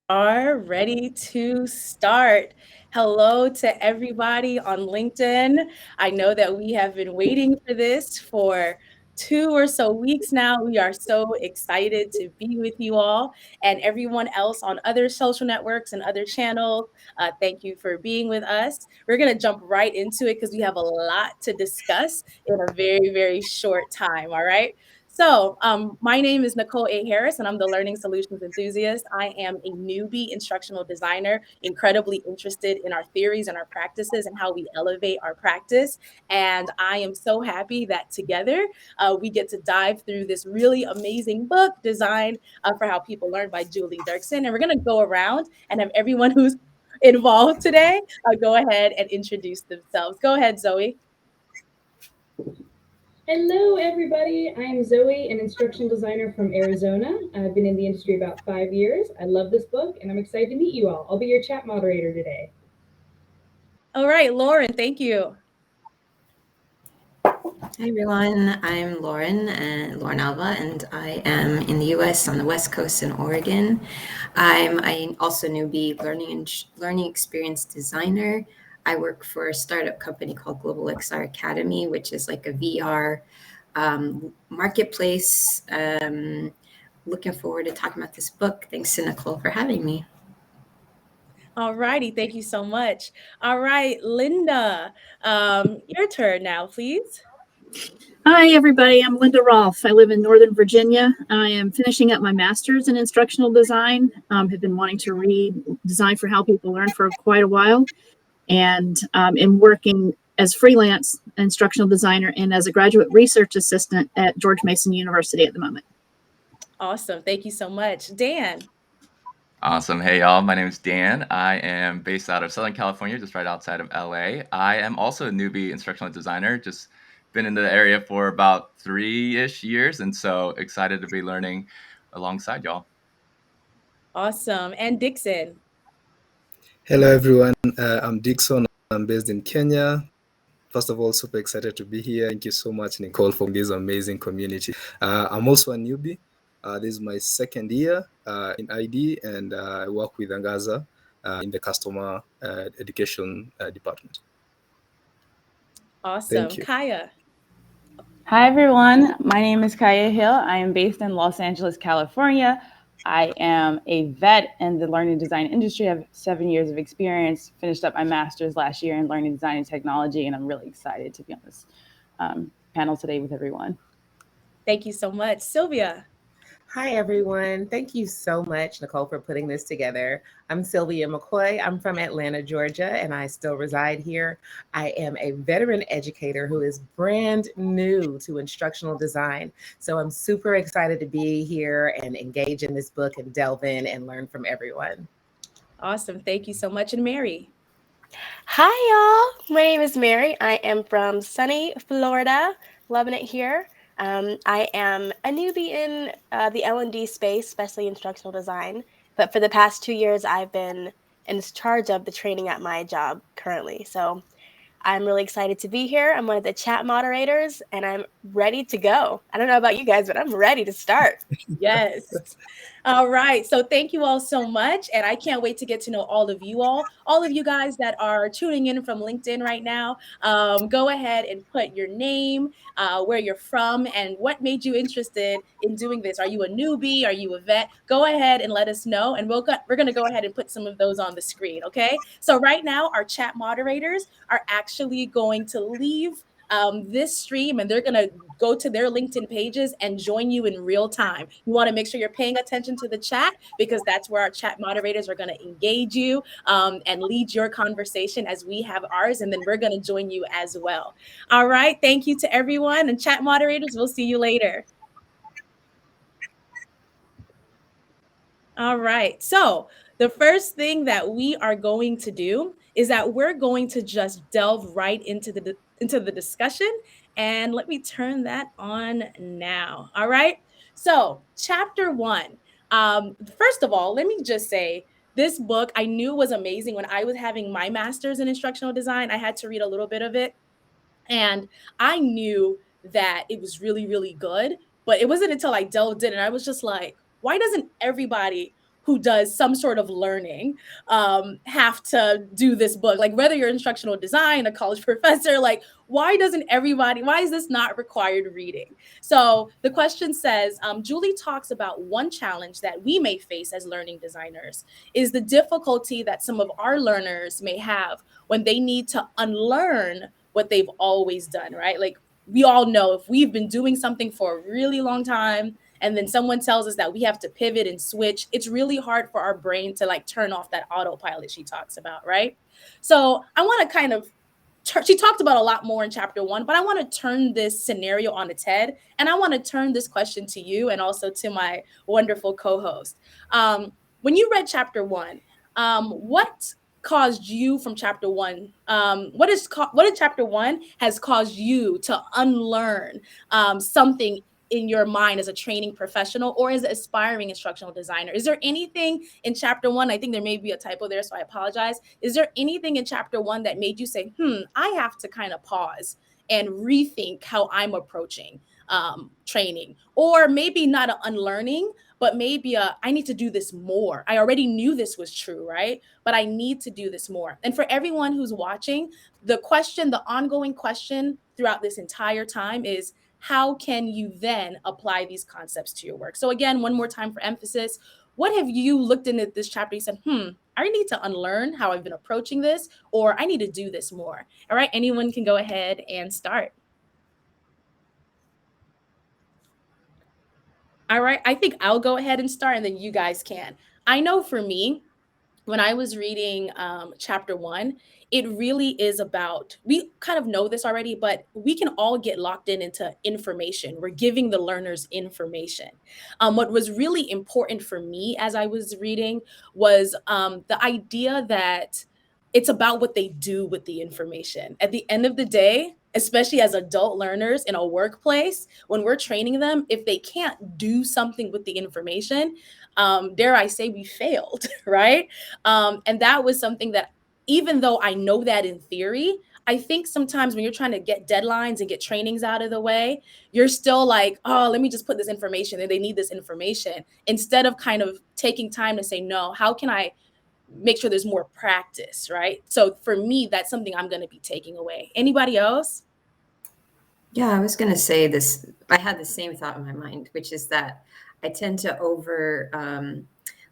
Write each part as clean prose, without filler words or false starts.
Are ready to start. Hello to everybody on LinkedIn. I know that we have been waiting for this for 2 or so weeks now. We are so excited to be with you all and everyone else on other social networks and other channels. Thank you for being with us. We're going to jump right into it because we have a lot to discuss in a very, very short time. All right. So, my name is Nicole A. Harris, and I'm the Learning Solutions Enthusiast. I am a newbie instructional designer, incredibly interested in our theories and our practices and how we elevate our practice. And I am so happy that together we get to dive through this really amazing book, Design for How People Learn by Julie Dirksen. And we're going to go around and have everyone who's involved today go ahead and introduce themselves. Go ahead, Zoe. Hello, everybody. I'm Zoe, an instructional designer from Arizona. I've been in the industry about 5 years. I love this book, and I'm excited to meet you all. I'll be your chat moderator today. All right, Lauren, thank you. Hi everyone, I'm Lauren and Lauren Alva, and I am in the U.S. on the West Coast in Oregon. I'm also newbie learning experience designer. I work for a startup company called Global XR Academy, which is like a VR marketplace. Looking forward to talking about this book. Thanks to Nicole for having me. All righty, thank you so much. All right, Linda, your turn now, please. Hi, everybody. I'm Linda Rolfe. I live in Northern Virginia. I am finishing up my master's in instructional design. Have been wanting to read Design for How People Learn for quite a while, and am working as freelance instructional designer and as a graduate research assistant at George Mason University at the moment. Awesome, thank you so much. Dan. Awesome. Hey, y'all. My name is Dan. I am based out of Southern California, just right outside of LA. I am also a newbie instructional designer, just been in the area for about 3-ish years. And so excited to be learning alongside y'all. Awesome. And Dixon. Hello, everyone. I'm Dixon. I'm based in Kenya. First of all, super excited to be here. Thank you so much, Nicole, for this amazing community. I'm also a newbie. This is my second year in ID, and I work with Angaza in the customer education department. Awesome. Thank you. Kaya. Hi, everyone. My name is Kaya Hill. I am based in Los Angeles, California. I am a vet in the learning design industry. I have 7 years of experience, finished up my master's last year in learning design and technology, and I'm really excited to be on this panel today with everyone. Thank you so much. Sylvia. Hi, everyone. Thank you so much, Nicole, for putting this together. I'm Sylvia McCoy. I'm from Atlanta, Georgia, and I still reside here. I am a veteran educator who is brand new to instructional design. So I'm super excited to be here and engage in this book and delve in and learn from everyone. Awesome. Thank you so much. And Mary. Hi, y'all. My name is Mary. I am from sunny Florida. Loving it here. I am a newbie in the L&D space, especially instructional design. But for the past 2 years, I've been in charge of the training at my job currently. So I'm really excited to be here. I'm one of the chat moderators, and I'm ready to go. I don't know about you guys, but I'm ready to start. Yes. All right. So thank you all so much. And I can't wait to get to know all of you guys that are tuning in from LinkedIn right now. Go ahead and put your name, where you're from, and what made you interested in doing this. Are you a newbie? Are you a vet? Go ahead and let us know. And we're going to go ahead and put some of those on the screen. Okay. So right now, our chat moderators are actually going to leave this stream and they're going to go to their LinkedIn pages and join you in real time. You want to make sure you're paying attention to the chat because that's where our chat moderators are going to engage you and lead your conversation as we have ours. And then we're going to join you as well. All right. Thank you to everyone. And chat moderators, we'll see you later. All right. So the first thing that we are going to do is that we're going to just delve right into the discussion. And let me turn that on now. All right. So chapter one. First of all, let me just say this book I knew was amazing when I was having my master's in instructional design. I had to read a little bit of it, and I knew that it was really, really good. But it wasn't until I delved in and I was just like, why doesn't everybody who does some sort of learning have to do this book? Like whether you're instructional design, a college professor, like why is this not required reading? So the question says, Julie talks about one challenge that we may face as learning designers is the difficulty that some of our learners may have when they need to unlearn what they've always done, right? Like we all know if we've been doing something for a really long time and then someone tells us that we have to pivot and switch, it's really hard for our brain to like turn off that autopilot she talks about, right? So I want to kind of she talked about a lot more in chapter 1, but I want to turn this scenario on its head. And I want to turn this question to you and also to my wonderful co-host. When you read chapter 1, what caused you from chapter 1? What in chapter 1 has caused you to unlearn something in your mind as a training professional or as an aspiring instructional designer? Is there anything in chapter 1? I think there may be a typo there, so I apologize. Is there anything in chapter 1 that made you say, I have to kind of pause and rethink how I'm approaching training? Or maybe not an unlearning, but maybe I need to do this more. I already knew this was true, right? But I need to do this more. And for everyone who's watching, the ongoing question throughout this entire time is, how can you then apply these concepts to your work? So again, one more time for emphasis, what have you looked into this chapter? You said, I need to unlearn how I've been approaching this, or I need to do this more. All right, anyone can go ahead and start. All right, I think I'll go ahead and start and then you guys can. I know for me, when I was reading chapter 1, it really is about, we kind of know this already, but we can all get locked into information. We're giving the learners information. What was really important for me as I was reading was the idea that it's about what they do with the information. At the end of the day, especially as adult learners in a workplace, when we're training them, if they can't do something with the information, dare I say, we failed, right? And that was something that, even though I know that in theory, I think sometimes when you're trying to get deadlines and get trainings out of the way, you're still like, oh, let me just put this information and they need this information, instead of kind of taking time to say, no, how can I make sure there's more practice, right? So for me, that's something I'm going to be taking away. Anybody else? Yeah, I was going to say this. I had the same thought in my mind, which is that I tend to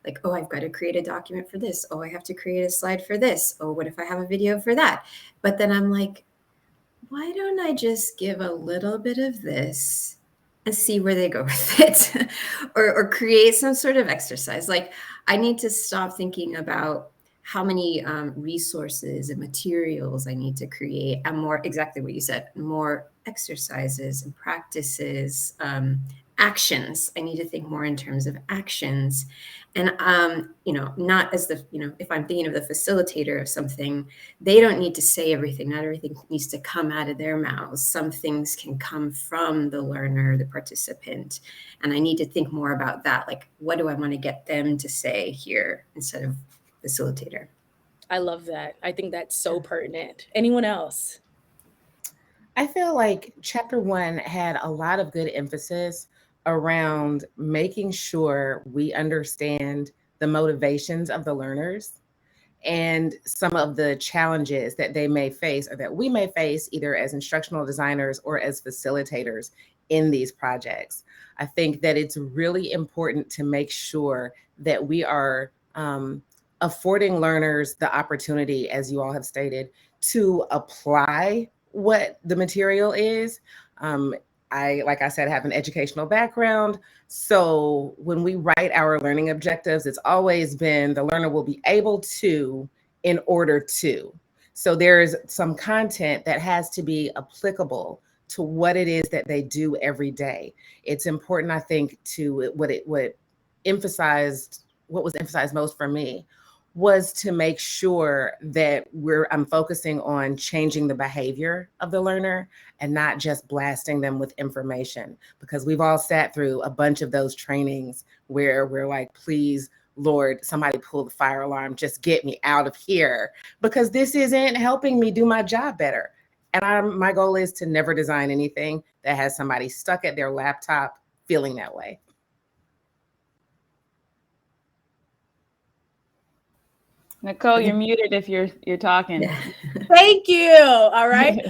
like, oh, I've got to create a document for this. Oh, I have to create a slide for this. Oh, what if I have a video for that? But then I'm like, why don't I just give a little bit of this and see where they go with it? or create some sort of exercise. Like, I need to stop thinking about how many resources and materials I need to create, and more, exactly what you said, more exercises and practices, actions. I need to think more in terms of actions. And, not as if I'm thinking of the facilitator of something, they don't need to say everything. Not everything needs to come out of their mouths. Some things can come from the learner, the participant. And I need to think more about that. Like, what do I want to get them to say here instead of facilitator? I love that. I think that's so pertinent. Anyone else? I feel like chapter 1 had a lot of good emphasis around making sure we understand the motivations of the learners and some of the challenges that they may face, or that we may face, either as instructional designers or as facilitators in these projects. I think that it's really important to make sure that we are affording learners the opportunity, as you all have stated, to apply what the material is. Like I said, have an educational background. So when we write our learning objectives, it's always been the learner will be able to in order to. So there's some content that has to be applicable to what it is that they do every day. It's important, I think, to what was emphasized most for me was to make sure that I'm focusing on changing the behavior of the learner and not just blasting them with information, because we've all sat through a bunch of those trainings where we're like, please, Lord, somebody pull the fire alarm, just get me out of here, because this isn't helping me do my job better. And my goal is to never design anything that has somebody stuck at their laptop feeling that way. Nicole, you're muted if you're talking. Yeah. Thank you. All right.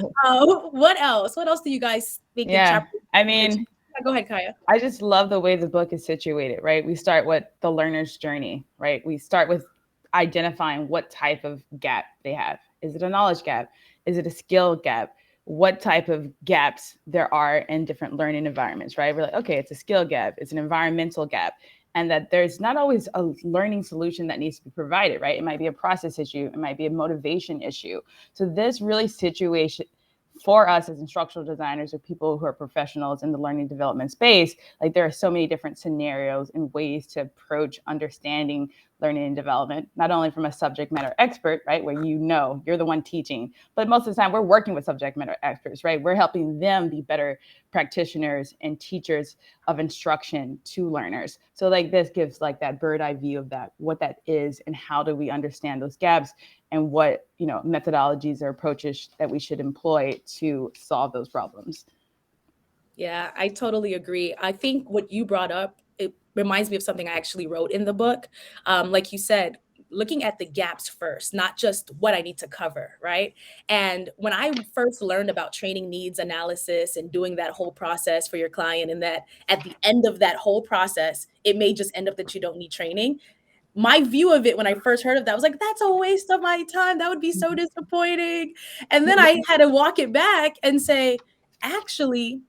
What else? What else do you guys think in Yeah, chapter? I mean, Go ahead, Kaya. I just love the way the book is situated, right? We start with the learner's journey, right? We start with identifying what type of gap they have. Is it a knowledge gap? Is it a skill gap? What type of gaps there are in different learning environments, right? We're like, okay, it's a skill gap, it's an environmental gap, and that there's not always a learning solution that needs to be provided, right? It might be a process issue, it might be a motivation issue. So this really situation for us as instructional designers or people who are professionals in the learning development space, like there are so many different scenarios and ways to approach understanding learning and development, not only from a subject matter expert, right, where you're the one teaching, but most of the time we're working with subject matter experts, right? We're helping them be better practitioners and teachers of instruction to learners. So like this gives like that bird eye view of that, what that is and how do we understand those gaps and what methodologies or approaches that we should employ to solve those problems. Yeah, I totally agree. I think what you brought up, it reminds me of something I actually wrote in the book. Like you said, looking at the gaps first, not just what I need to cover, right? And when I first learned about training needs analysis and doing that whole process for your client, and that at the end of that whole process, it may just end up that you don't need training. My view of it when I first heard of that, I was like, that's a waste of my time. That would be so disappointing. And then I had to walk it back and say, actually,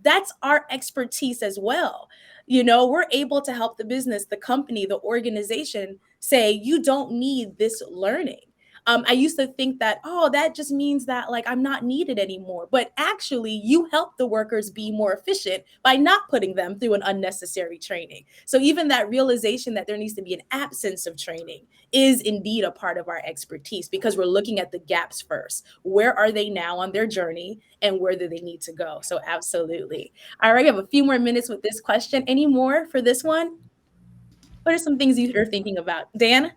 that's our expertise as well. We're able to help the business, the company, the organization say, you don't need this learning. I used to think that, oh, that just means that like I'm not needed anymore. But actually, you help the workers be more efficient by not putting them through an unnecessary training. So even that realization that there needs to be an absence of training is indeed a part of our expertise because we're looking at the gaps first. Where are they now on their journey and where do they need to go? So absolutely. All right, we have a few more minutes with this question. Any more for this one? What are some things you're thinking about? Dan?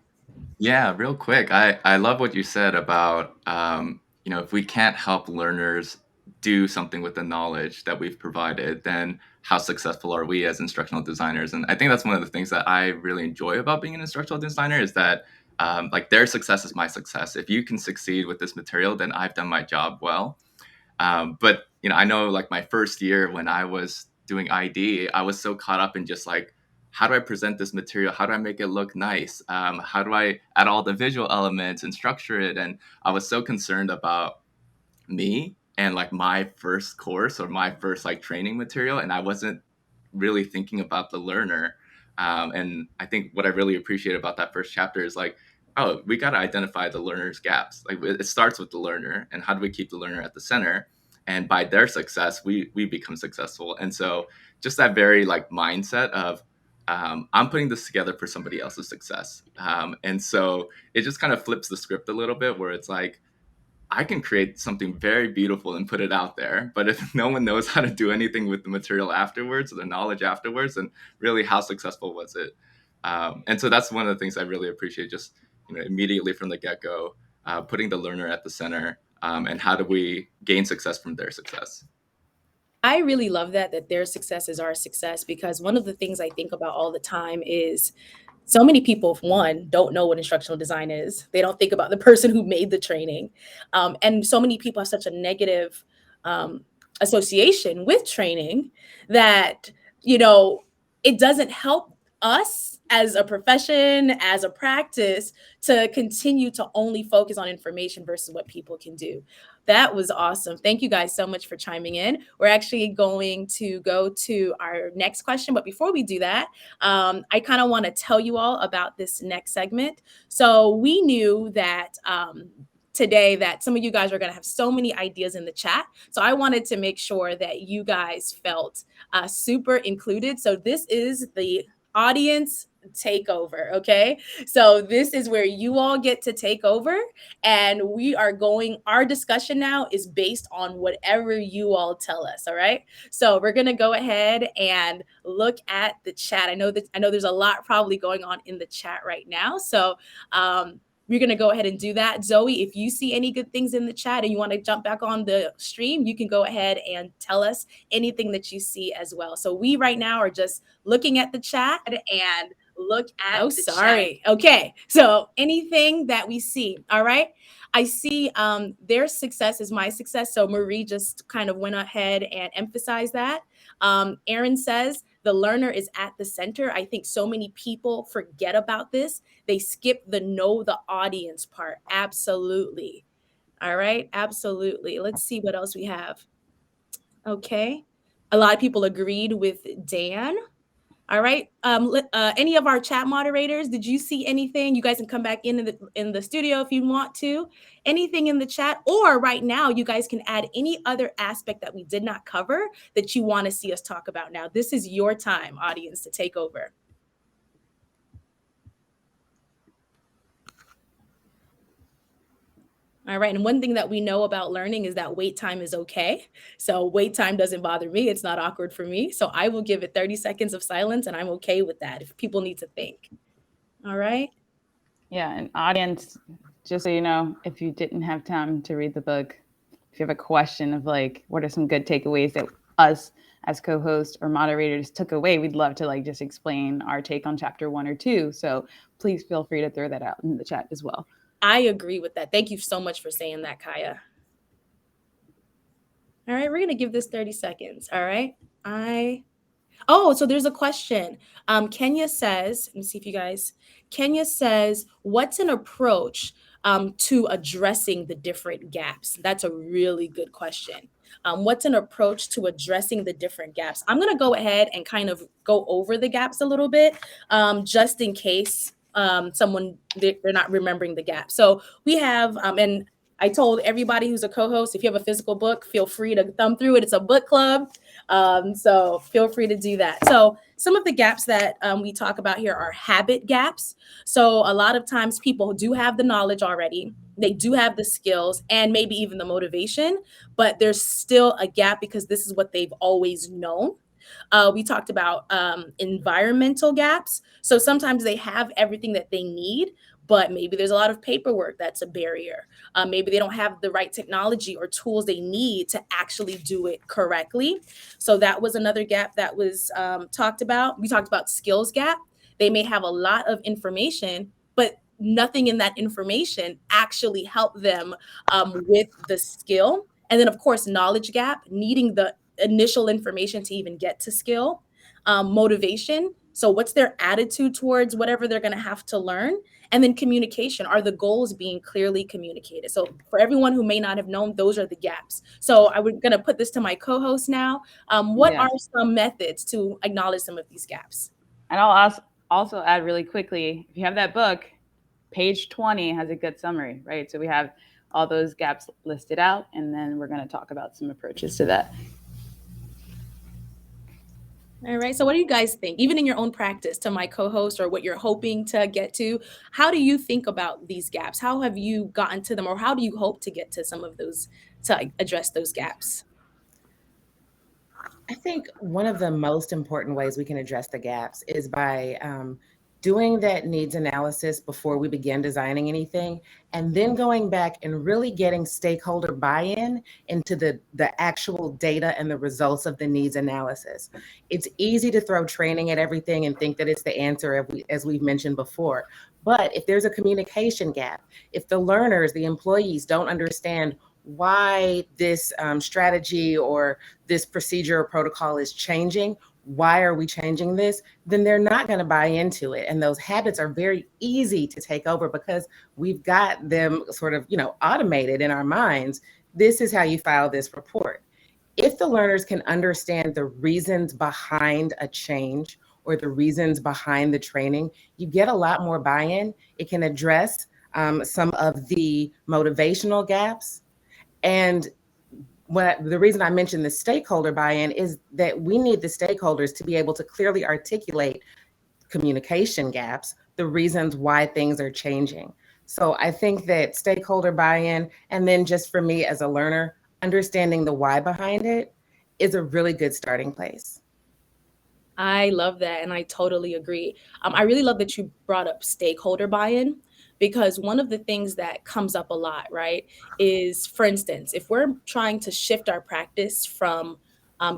Yeah, real quick. I love what you said about, if we can't help learners do something with the knowledge that we've provided, then how successful are we as instructional designers? And I think that's one of the things that I really enjoy about being an instructional designer is that like their success is my success. If you can succeed with this material, then I've done my job well. But I know like my first year when I was doing ID, I was so caught up in just like, how do I present this material? How do I make it look nice? How do I add all the visual elements and structure it? And I was so concerned about me and like my first course or my first like training material, and I wasn't really thinking about the learner. And I think what I really appreciate about that first chapter is like, oh, we got to identify the learner's gaps. Like it starts with the learner, and how do we keep the learner at the center? And by their success, we become successful. And so just that very like mindset of I'm putting this together for somebody else's success. And so it just kind of flips the script a little bit where it's like, I can create something very beautiful and put it out there, but if no one knows how to do anything with the material afterwards or the knowledge afterwards, then really how successful was it? And so that's one of the things I really appreciate, just immediately from the get-go, putting the learner at the center, and how do we gain success from their success? I really love that their success is our success, because one of the things I think about all the time is so many people, one, don't know what instructional design is. They don't think about the person who made the training. And so many people have such a negative association with training that, it doesn't help us as a profession, as a practice, to continue to only focus on information versus what people can do. That was awesome. Thank you guys so much for chiming in. We're actually going to go to our next question. But before we do that, I kind of want to tell you all about this next segment. So we knew that today that some of you guys are going to have so many ideas in the chat. So I wanted to make sure that you guys felt super included. So this is the audience takeover. Okay. So this is where you all get to take over, and our discussion now is based on whatever you all tell us. All right. So we're going to go ahead and look at the chat. I know there's a lot probably going on in the chat right now. So, we're going to go ahead and do that. Zoe, if you see any good things in the chat and you want to jump back on the stream, you can go ahead and tell us anything that you see as well. So we right now are just looking at the chat and look at the sorry. Chat. Okay. So anything that we see, all right. I see their success is my success. So Marie just kind of went ahead and emphasized that. Erin says the learner is at the center. I think so many people forget about this. They skip the know the audience part. Absolutely. All right. Absolutely. Let's see what else we have. Okay. A lot of people agreed with Dan. All right. Any of our chat moderators, did you see anything? You guys can come back in the studio if you want to. Anything in the chat, or right now, you guys can add any other aspect that we did not cover that you want to see us talk about now. This is your time, audience, to take over. All right. And one thing that we know about learning is that wait time is okay. So wait time doesn't bother me. It's not awkward for me. So I will give it 30 seconds of silence, and I'm okay with that if people need to think. All right. Yeah. And audience, just so you know, if you didn't have time to read the book, if you have a question of like, what are some good takeaways that us as co-hosts or moderators took away, we'd love to like just explain our take on chapter 1 or 2. So please feel free to throw that out in the chat as well. I agree with that. Thank you so much for saying that, Kaya. All right, we're going to give this 30 seconds. All right. Oh, so there's a question. Kenya says, let me see if you guys, Kenya says, what's an approach to addressing the different gaps? That's a really good question. What's an approach to addressing the different gaps? I'm going to go ahead and kind of go over the gaps a little bit, just in case they're not remembering the gap. So we have, and I told everybody who's a co-host, if you have a physical book, feel free to thumb through it. It's a book club. So feel free to do that. So some of the gaps that we talk about here are habit gaps. So a lot of times people do have the knowledge already. They do have the skills and maybe even the motivation, but there's still a gap because this is what they've always known. We talked about environmental gaps. So sometimes they have everything that they need, but maybe there's a lot of paperwork that's a barrier. Maybe they don't have the right technology or tools they need to actually do it correctly. So that was another gap that was talked about. We talked about skills gap. They may have a lot of information, but nothing in that information actually help them with the skill. And then, of course, knowledge gap, needing the initial information to even get to skill. Motivation. So what's their attitude towards whatever they're going to have to learn? And then communication. Are the goals being clearly communicated? So for everyone who may not have known, those are the gaps. So I'm going to put this to my co-host now. What are some methods to acknowledge some of these gaps? And I'll also add really quickly, if you have that book, page 20 has a good summary, right? So we have all those gaps listed out, and then we're going to talk about some approaches to that. All right. So what do you guys think, even in your own practice, to my co-host or what you're hoping to get to? How do you think about these gaps? How have you gotten to them, or how do you hope to get to some of those, to address those gaps? I think one of the most important ways we can address the gaps is by doing that needs analysis before we begin designing anything, and then going back and really getting stakeholder buy-in into the actual data and the results of the needs analysis. It's easy to throw training at everything and think that it's the answer, as we've mentioned before. But if there's a communication gap, if the learners, the employees don't understand why this strategy or this procedure or protocol is changing, why are we changing this, then they're not going to buy into it. And those habits are very easy to take over because we've got them sort of, automated in our minds. This is how you file this report. If the learners can understand the reasons behind a change or the reasons behind the training, you get a lot more buy-in. It can address some of the motivational gaps. And the reason I mentioned the stakeholder buy-in is that we need the stakeholders to be able to clearly articulate communication gaps, the reasons why things are changing. So I think that stakeholder buy-in, and then just for me as a learner, understanding the why behind it is a really good starting place. I love that, and I totally agree. I really love that you brought up stakeholder buy-in, because one of the things that comes up a lot, right, is, for instance, if we're trying to shift our practice from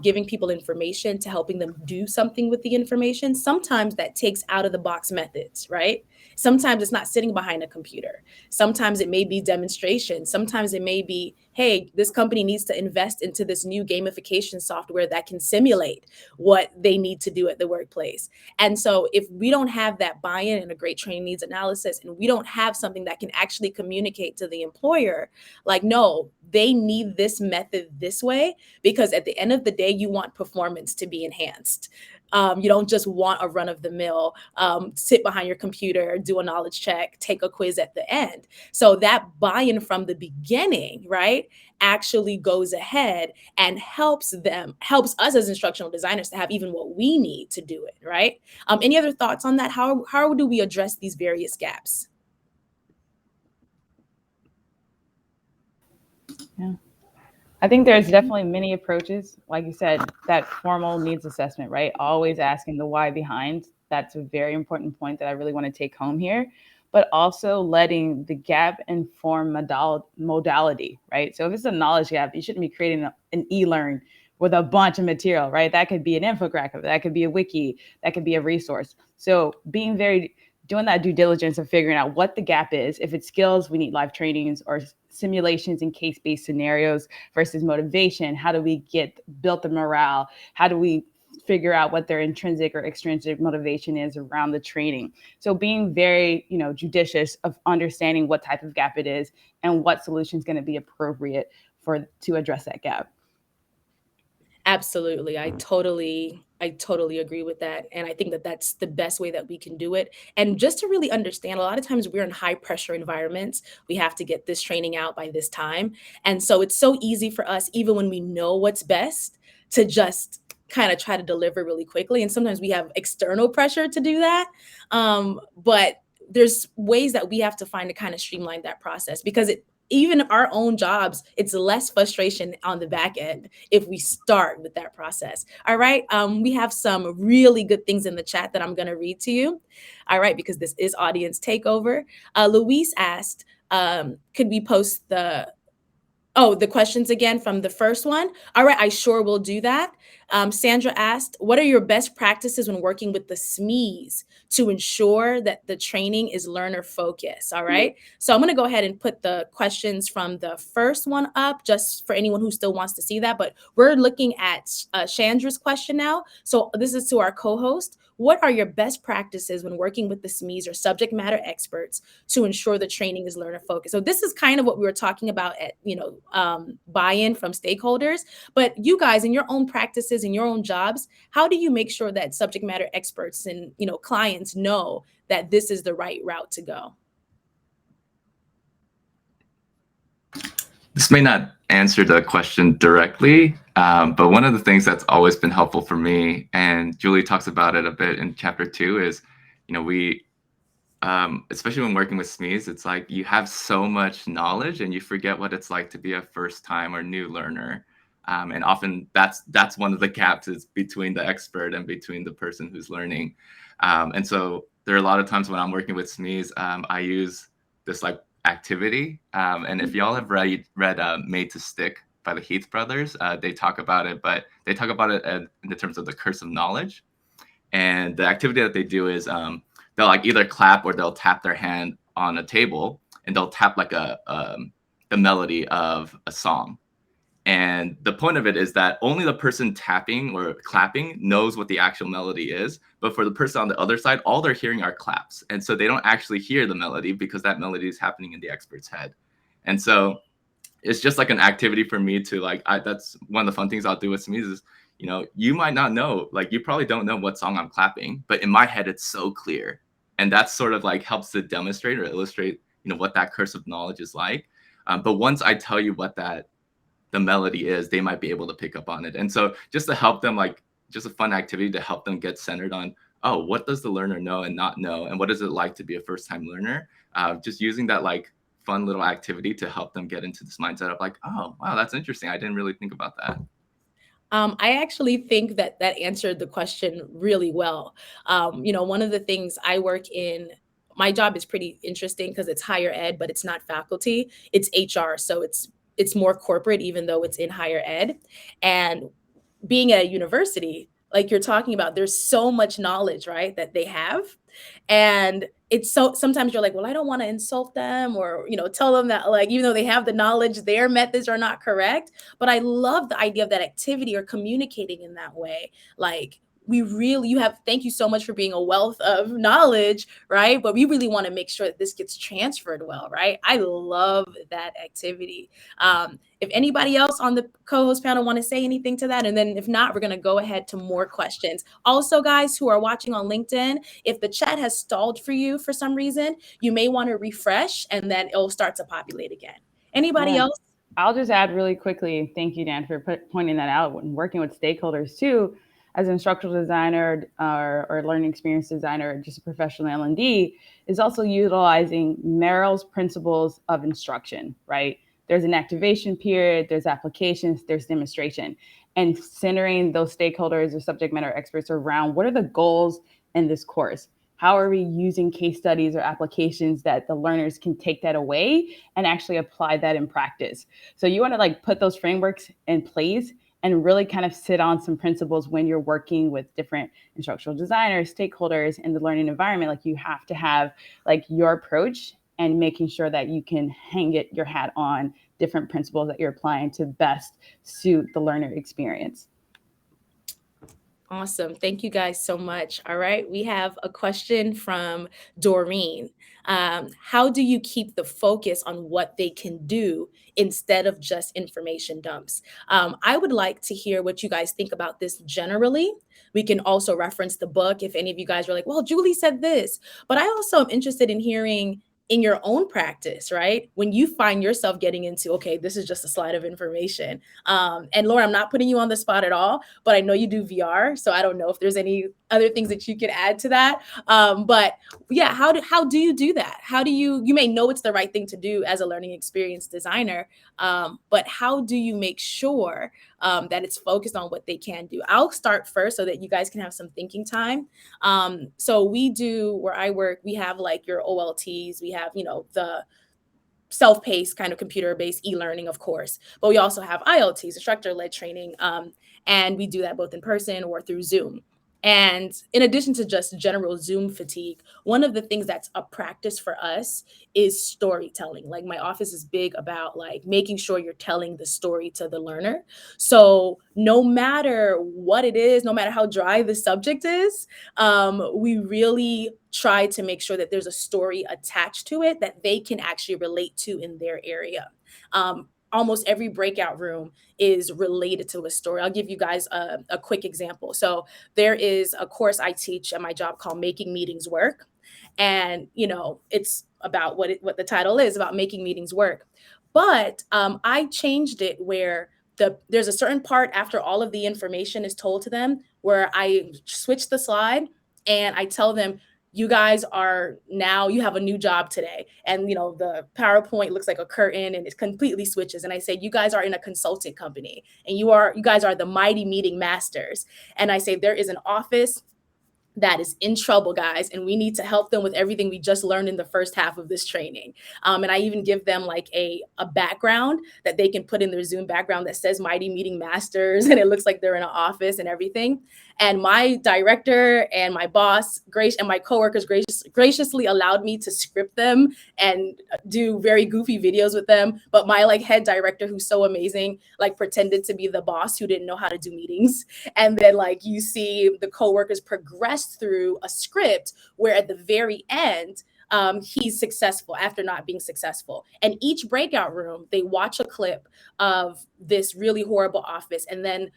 giving people information to helping them do something with the information. Sometimes that takes out of the box methods, right? Sometimes it's not sitting behind a computer. Sometimes it may be demonstration. Sometimes it may be, hey, this company needs to invest into this new gamification software that can simulate what they need to do at the workplace. And so if we don't have that buy-in and a great training needs analysis, and we don't have something that can actually communicate to the employer, like, no, they need this method this way, because at the end of the day, you want performance to be enhanced. You don't just want a run of the mill, sit behind your computer, do a knowledge check, take a quiz at the end. So that buy-in from the beginning, right, actually goes ahead and helps us as instructional designers to have even what we need to do it, right? Any other thoughts on that? How do we address these various gaps? Yeah. I think there's definitely many approaches. Like you said, that formal needs assessment, right? Always asking the why behind. That's a very important point that I really want to take home here. But also letting the gap inform modality, right? So if it's a knowledge gap, you shouldn't be creating an e-learn with a bunch of material, right? That could be an infographic, that could be a wiki, that could be a resource. So doing that due diligence of figuring out what the gap is. If it's skills, we need live trainings or simulations and case-based scenarios versus motivation. How do we build the morale? How do we figure out what their intrinsic or extrinsic motivation is around the training? So being very, judicious of understanding what type of gap it is and what solution is going to be appropriate to address that gap. Absolutely. I totally agree with that. And I think that that's the best way that we can do it. And just to really understand, a lot of times we're in high pressure environments. We have to get this training out by this time. And so it's so easy for us, even when we know what's best, to just kind of try to deliver really quickly. And sometimes we have external pressure to do that. But there's ways that we have to find to kind of streamline that process, because even our own jobs, it's less frustration on the back end if we start with that process. All right. We have some really good things in the chat that I'm going to read to you. All right. Because this is audience takeover. Luis asked, could we post the questions again from the first one? All right, I sure will do that. Sandra asked, what are your best practices when working with the SMEs to ensure that the training is learner focused? All right, so I'm gonna go ahead and put the questions from the first one up just for anyone who still wants to see that, but we're looking at Chandra's question now. So this is to our co-host. What are your best practices when working with the SMEs or subject matter experts to ensure the training is learner focused? So this is kind of what we were talking about at, buy-in from stakeholders, but you guys in your own practices, in your own jobs, how do you make sure that subject matter experts and, clients know that this is the right route to go? This may not answer the question directly, but one of the things that's always been helpful for me, and Julie talks about it a bit in chapter 2, is, we, especially when working with SMEs, it's like you have so much knowledge and you forget what it's like to be a first time or new learner. And often that's one of the gaps is between the expert and between the person who's learning. And so there are a lot of times when I'm working with SMEs, I use this activity. And if y'all have read Made to Stick by the Heath brothers, they talk about it, but they talk about it in the terms of the curse of knowledge. And the activity that they do is they'll either clap or they'll tap their hand on a table, and they'll tap the melody of a song. And the point of it is that only the person tapping or clapping knows what the actual melody is. But for the person on the other side, all they're hearing are claps. And so they don't actually hear the melody because that melody is happening in the expert's head. And so it's just like an activity for me to that's one of the fun things I'll do with SMEs is, you might not know, you probably don't know what song I'm clapping, but in my head, it's so clear. And that's sort of helps to demonstrate or illustrate, what that curse of knowledge is like. But once I tell you what the melody is, they might be able to pick up on it. And so just to help them, just a fun activity to help them get centered on, oh, what does the learner know and not know? And what is it like to be a first-time learner? Just using that fun little activity to help them get into this mindset of oh, wow, that's interesting. I didn't really think about that. I actually think that answered the question really well. One of the things I work in, my job is pretty interesting because it's higher ed, but it's not faculty, it's HR. So it's more corporate, even though it's in higher ed. And being at a university, like you're talking about, there's so much knowledge, right, that they have. And it's so sometimes you're like, well, I don't want to insult them or, tell them that, like, even though they have the knowledge, their methods are not correct. But I love the idea of that activity or communicating in that way. Like, thank you so much for being a wealth of knowledge, right? But we really want to make sure that this gets transferred well, right? I love that activity. If anybody else on the co-host panel want to say anything to that, and then if not, we're going to go ahead to more questions. Also, guys who are watching on LinkedIn, if the chat has stalled for you for some reason, you may want to refresh and then it'll start to populate again. Anybody else? I'll just add really quickly, thank you, Dan, for pointing that out. When working with stakeholders too, as an instructional designer or learning experience designer, or just a professional L&D, is also utilizing Merrill's principles of instruction, right? There's an activation period, there's applications, there's demonstration, and centering those stakeholders or subject matter experts around what are the goals in this course? How are we using case studies or applications that the learners can take that away and actually apply that in practice? So you want to like put those frameworks in place and really kind of sit on some principles when you're working with different instructional designers, stakeholders in the learning environment. Like you have to have like your approach and making sure that you can hang your hat on different principles that you're applying to best suit the learner experience. Awesome. Thank you guys so much. All right. We have a question from Doreen. How do you keep the focus on what they can do instead of just information dumps? I would like to hear what you guys think about this generally. We can also reference the book if any of you guys are like, well, Julie said this. But I also am interested in hearing in your own practice, right? When you find yourself getting into, okay, this is just a slide of information. And Laura, I'm not putting you on the spot at all, but I know you do VR. So I don't know if there's any other things that you could add to that. But yeah, how do you do that? How do you may know it's the right thing to do as a learning experience designer, but how do you make sure that it's focused on what they can do? I'll start first so that you guys can have some thinking time. So we do, where I work, we have like your OLTs, we have, the self-paced kind of computer-based e-learning, of course, but we also have ILTs, instructor-led training, and we do that both in person or through Zoom. And in addition to just general Zoom fatigue, one of the things that's a practice for us is storytelling. Like my office is big about like making sure you're telling the story to the learner. So no matter what it is, no matter how dry the subject is, we really try to make sure that there's a story attached to it that they can actually relate to in their area. Almost every breakout room is related to a story. I'll give you guys a quick example. So there is a course I teach at my job called Making Meetings Work. And, it's about what the title is, about making meetings work. But I changed it where there's a certain part after all of the information is told to them where I switch the slide and I tell them, you guys you have a new job today. And, the PowerPoint looks like a curtain and it completely switches. And I say, you guys are in a consulting company and you guys are the mighty meeting masters. And I say, there is an office that is in trouble, guys, and we need to help them with everything we just learned in the first half of this training. And I even give them like a background that they can put in their Zoom background that says Mighty Meeting Masters, and it looks like they're in an office and everything. And my director and my boss, and my coworkers graciously allowed me to script them and do very goofy videos with them. But my like head director, who's so amazing, like pretended to be the boss who didn't know how to do meetings. And then like you see the coworkers progress through a script where at the very end, he's successful after not being successful. And each breakout room, they watch a clip of this really horrible office, and then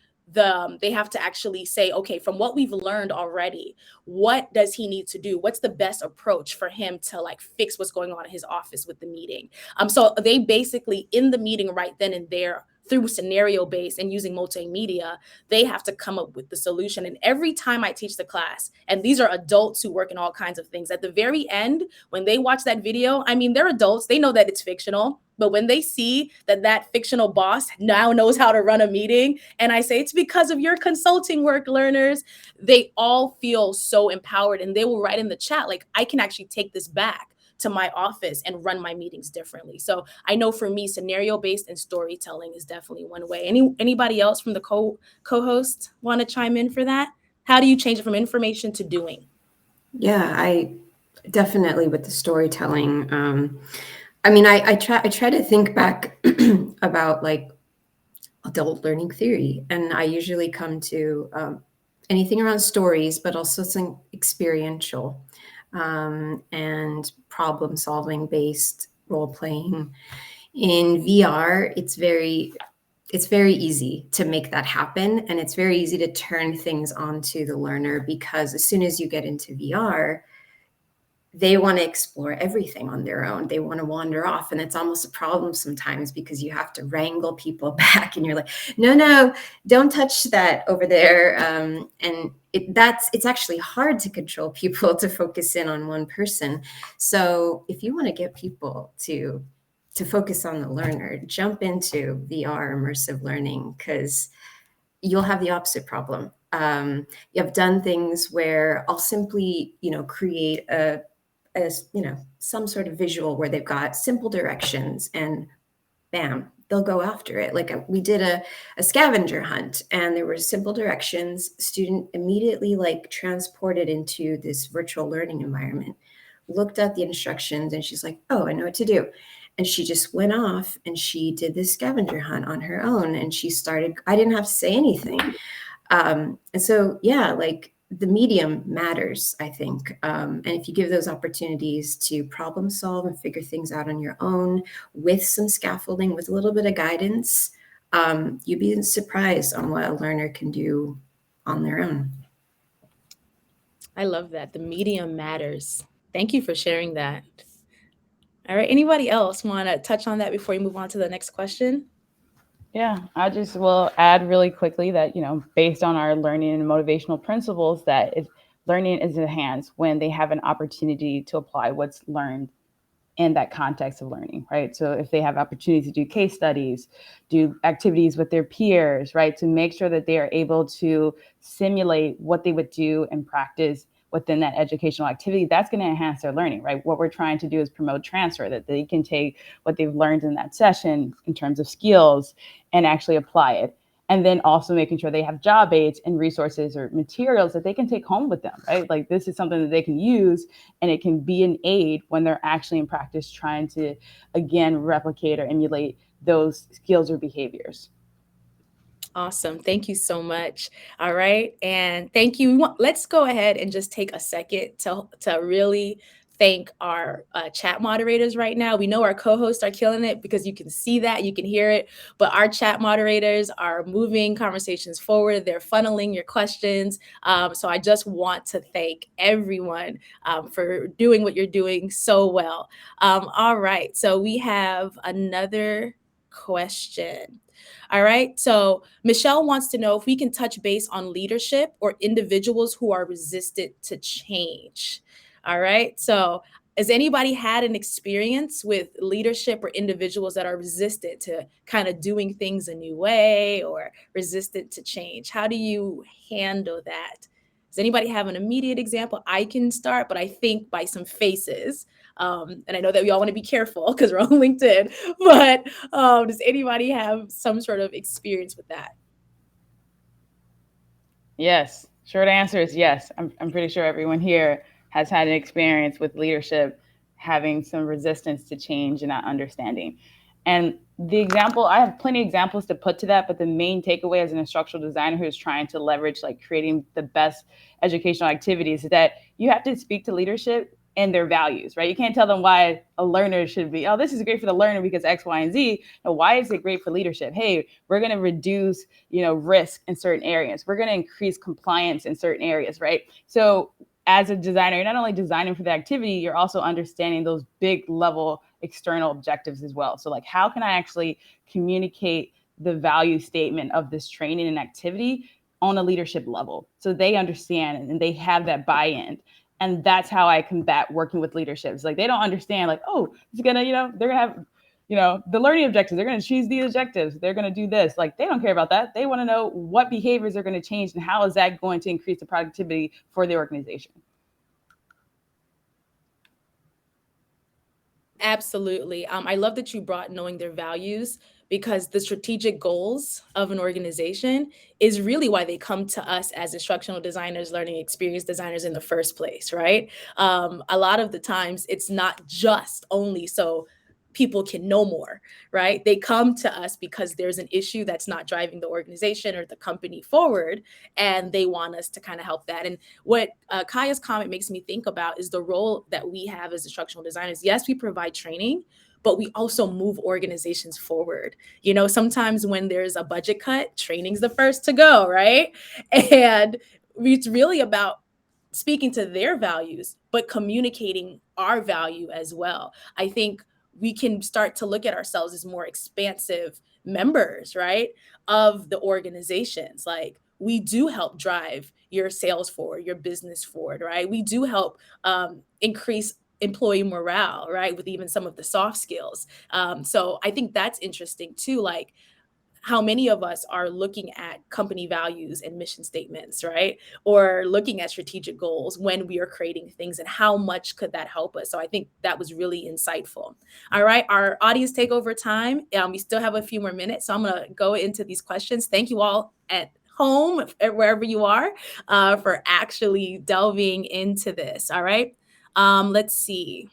they have to actually say, okay, from what we've learned already, what does he need to do? What's the best approach for him to like fix what's going on in his office with the meeting? So they basically in the meeting right then and there, through scenario based and using multimedia, they have to come up with the solution. And every time I teach the class, and these are adults who work in all kinds of things, at the very end, when they watch that video, I mean, they're adults, they know that it's fictional, but when they see that fictional boss now knows how to run a meeting, and I say, it's because of your consulting work, learners, they all feel so empowered, and they will write in the chat, like, I can actually take this back to my office and run my meetings differently. So I know for me, scenario-based and storytelling is definitely one way. Anybody else from the co-host want to chime in for that? How do you change it from information to doing? Yeah, I definitely with the storytelling. I mean, I try to think back about like adult learning theory, and I usually come to anything around stories, but also some experiential and problem solving based role playing. In VR, it's very easy to make that happen, and it's very easy to turn things onto the learner, because as soon as you get into VR, they want to explore everything on their own. They want to wander off, and it's almost a problem sometimes because you have to wrangle people back, and you're like, no, don't touch that over there. And it's actually hard to control people to focus in on one person. So if you want to get people to focus on the learner, jump into VR immersive learning, because you'll have the opposite problem. You have done things where I'll simply, create some sort of visual where they've got simple directions, and bam, they'll go after it. Like we did a scavenger hunt, and there were simple directions. Student immediately like transported into this virtual learning environment, looked at the instructions, and she's like, oh, I know what to do. And she just went off and she did this scavenger hunt on her own, and I didn't have to say anything. And so, yeah, like the medium matters, I think. And if you give those opportunities to problem solve and figure things out on your own with some scaffolding, with a little bit of guidance, you'd be surprised on what a learner can do on their own. I love that. The medium matters. Thank you for sharing that. All right. Anybody else want to touch on that before we move on to the next question? Yeah, I just will add really quickly that, based on our learning and motivational principles, that learning is enhanced when they have an opportunity to apply what's learned in that context of learning, right? So if they have opportunities to do case studies, do activities with their peers, right? To make sure that they are able to simulate what they would do and practice within that educational activity, that's going to enhance their learning, right? What we're trying to do is promote transfer, that they can take what they've learned in that session in terms of skills and actually apply it. And then also making sure they have job aids and resources or materials that they can take home with them, right? Like this is something that they can use, and it can be an aid when they're actually in practice trying to, again, replicate or emulate those skills or behaviors. Awesome. Thank you so much. All right. And thank you. Let's go ahead and just take a second to really thank our chat moderators right now. We know our co-hosts are killing it because you can see that, you can hear it, but our chat moderators are moving conversations forward. They're funneling your questions. So I just want to thank everyone for doing what you're doing so well. All right. So we have another question. All right. So Michelle wants to know if we can touch base on leadership or individuals who are resistant to change. All right. So has anybody had an experience with leadership or individuals that are resistant to kind of doing things a new way or resistant to change? How do you handle that? Does anybody have an immediate example? I can start, but I think by some faces. And I know that we all want to be careful because we're on LinkedIn, but does anybody have some sort of experience with that? Yes. Short answer is yes. I'm pretty sure everyone here has had an experience with leadership having some resistance to change and not understanding. And the example, I have plenty of examples to put to that, but the main takeaway as an instructional designer who's trying to leverage like creating the best educational activities is that you have to speak to leadership and their values, right? You can't tell them why a learner should be, oh, this is great for the learner because X, Y, and Z. No, why is it great for leadership? Hey, we're going to reduce, risk in certain areas. We're going to increase compliance in certain areas, right? So as a designer, you're not only designing for the activity, you're also understanding those big level external objectives as well. So like, how can I actually communicate the value statement of this training and activity on a leadership level so they understand and they have that buy-in? And that's how I combat working with leadership. It's like, they don't understand like, oh, it's gonna, they're gonna have, the learning objectives, they're gonna choose these objectives, they're gonna do this. Like, they don't care about that. They wanna know what behaviors are gonna change and how is that going to increase the productivity for the organization. Absolutely. I love that you brought knowing their values, because the strategic goals of an organization is really why they come to us as instructional designers, learning experience designers in the first place, right? A lot of the times it's not just only so people can know more, right? They come to us because there's an issue that's not driving the organization or the company forward, and they want us to kind of help that. And what Kaya's comment makes me think about is the role that we have as instructional designers. Yes, we provide training, but we also move organizations forward. You know, sometimes when there's a budget cut, training's the first to go, right? And it's really about speaking to their values, but communicating our value as well. I think we can start to look at ourselves as more expansive members, right, of the organizations. Like, we do help drive your sales forward, your business forward, right? We do help increase employee morale, right, with even some of the soft skills. So I think that's interesting too. Like, how many of us are looking at company values and mission statements, right? Or looking at strategic goals when we are creating things, and how much could that help us? So I think that was really insightful. All right, our audience takeover time. We still have a few more minutes, so I'm gonna go into these questions. Thank you all at home, wherever you are, for actually delving into this. All right, let's see.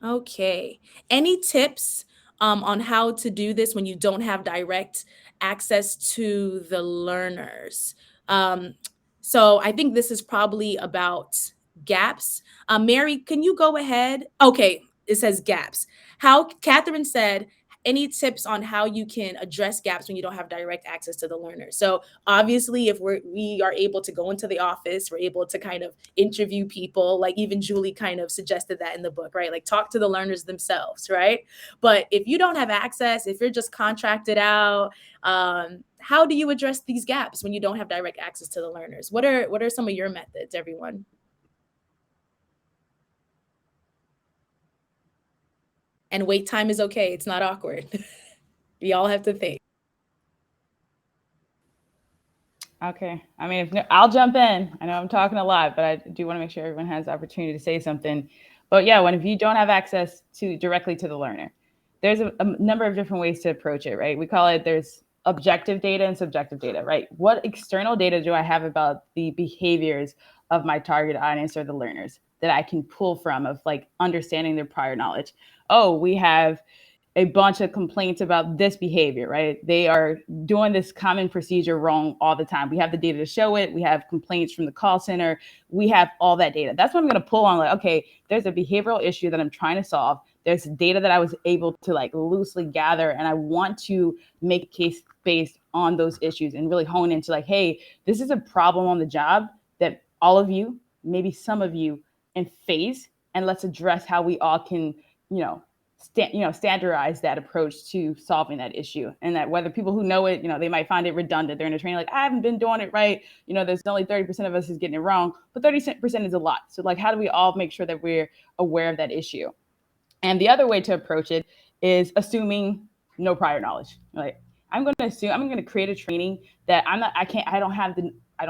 Okay. Any tips on how to do this when you don't have direct access to the learners? Um, so I think this is probably about gaps. Mary, can you go ahead? Okay, it says gaps. How Catherine said, any tips on how you can address gaps when you don't have direct access to the learners? So obviously, if we are able to go into the office, we're able to kind of interview people. Like, even Julie kind of suggested that in the book, right? Like, talk to the learners themselves, right? But if you don't have access, if you're just contracted out, how do you address these gaps when you don't have direct access to the learners? What are some of your methods, everyone? And wait time is okay. It's not awkward. We all have to think. Okay. I mean, I'll jump in. I know I'm talking a lot, but I do want to make sure everyone has the opportunity to say something. But yeah, if you don't have access directly to the learner, there's a number of different ways to approach it, right? We call it, there's objective data and subjective data, right? What external data do I have about the behaviors of my target audience or the learners that I can pull from, of like understanding their prior knowledge? Oh, we have a bunch of complaints about this behavior, right? They are doing this common procedure wrong all the time. We have the data to show it. We have complaints from the call center. We have all that data. That's what I'm going to pull on. Like, okay, there's a behavioral issue that I'm trying to solve. There's data that I was able to like loosely gather, and I want to make a case based on those issues and really hone into like, hey, this is a problem on the job that all of you, maybe some of you, face, and let's address how we all can, standardize that approach to solving that issue. And that whether people who know it, they might find it redundant. They're in a training like, I haven't been doing it right. There's only 30% of us is getting it wrong, but 30% is a lot. So like, how do we all make sure that we're aware of that issue? And the other way to approach it is assuming no prior knowledge. Like, I'm going to create a training that I don't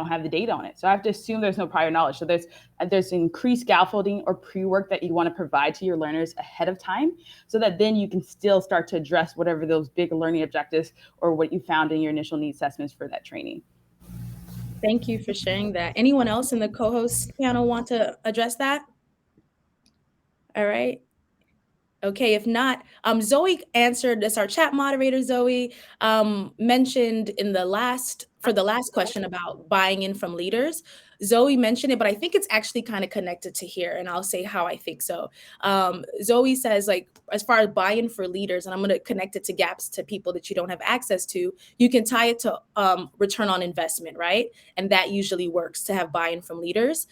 have the data on it. So I have to assume there's no prior knowledge. So there's increased scaffolding or pre-work that you want to provide to your learners ahead of time, so that then you can still start to address whatever those big learning objectives or what you found in your initial needs assessments for that training. Thank you for sharing that. Anyone else in the co-host panel want to address that? All right. Okay, if not, Zoe answered this. Our chat moderator, Zoe, mentioned for the last question about buying in from leaders. Zoe mentioned it, but I think it's actually kind of connected to here, and I'll say how I think so. Zoe says, like, as far as buy-in for leaders, and I'm going to connect it to gaps to people that you don't have access to, you can tie it to return on investment, right? And that usually works to have buy-in from leaders.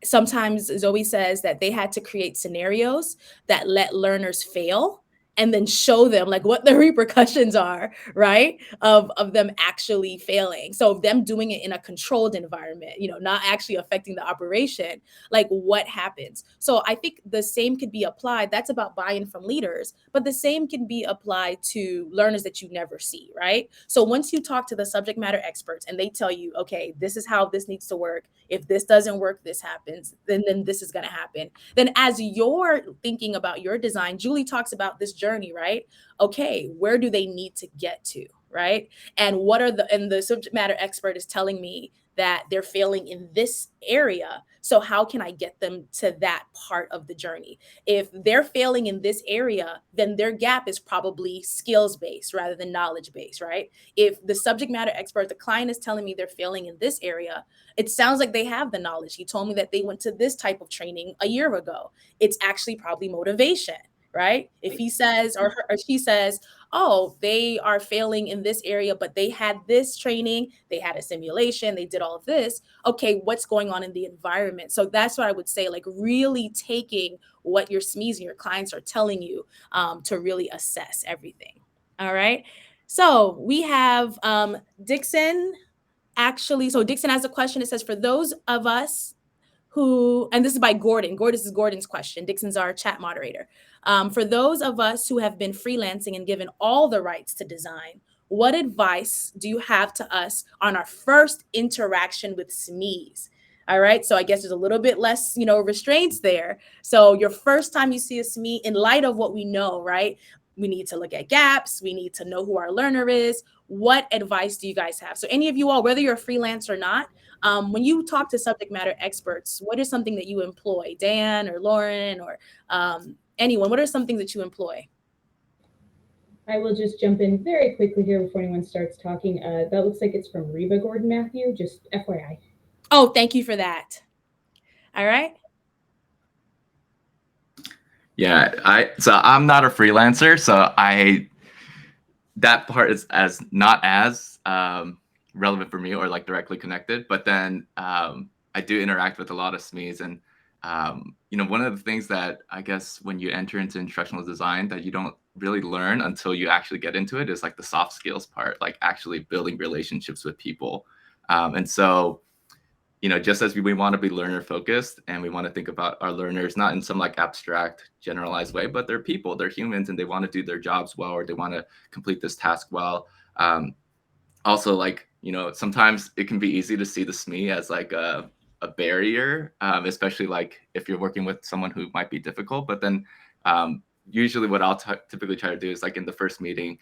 Sometimes Zoe says that they had to create scenarios that let learners fail and then show them like what the repercussions are, right? Of them actually failing. So them doing it in a controlled environment, not actually affecting the operation, like what happens. So I think the same could be applied. That's about buy-in from leaders, but the same can be applied to learners that you never see, right? So once you talk to the subject matter experts and they tell you, okay, this is how this needs to work. If this doesn't work, this happens, then this is going to happen. Then as you're thinking about your design, Julie talks about this journey, right? Okay, where do they need to get to, right? And the subject matter expert is telling me that they're failing in this area. So how can I get them to that part of the journey? If they're failing in this area, then their gap is probably skills-based rather than knowledge-based, right? If the subject matter expert, the client is telling me they're failing in this area, it sounds like they have the knowledge. He told me that they went to this type of training a year ago. It's actually probably motivation, right? If he says or she says, oh, they are failing in this area, but they had this training, they had a simulation, they did all of this. Okay, what's going on in the environment? So that's what I would say, like really taking what your SMEs and your clients are telling you to really assess everything. All right. So we have Dixon. Actually, so Dixon has a question. It says, for those of us who, and this is by Gordon. This is Gordon's question. Dixon's our chat moderator. For those of us who have been freelancing and given all the rights to design, what advice do you have to us on our first interaction with SMEs? All right. So I guess there's a little bit less, restraints there. So your first time you see a SME, in light of what we know, right? We need to look at gaps. We need to know who our learner is. What advice do you guys have? So any of you all, whether you're a freelance or not, when you talk to subject matter experts, what is something that you employ? Dan or Lauren or anyone, what are some things that you employ? I will just jump in very quickly here before anyone starts talking. That looks like it's from Reba Gordon Matthew, just FYI. Oh, thank you for that. All right. Yeah, so I'm not a freelancer, so that part is not as relevant for me or like directly connected. But then I do interact with a lot of SMEs, and one of the things that I guess when you enter into instructional design that you don't really learn until you actually get into it is like the soft skills part, like actually building relationships with people. And so just as we want to be learner focused and we want to think about our learners, not in some like abstract generalized way, but they're people, they're humans, and they want to do their jobs well, or they want to complete this task well. Also, like, sometimes it can be easy to see the SME as like a barrier, especially like if you're working with someone who might be difficult. But then usually what I'll typically try to do is like in the first meeting,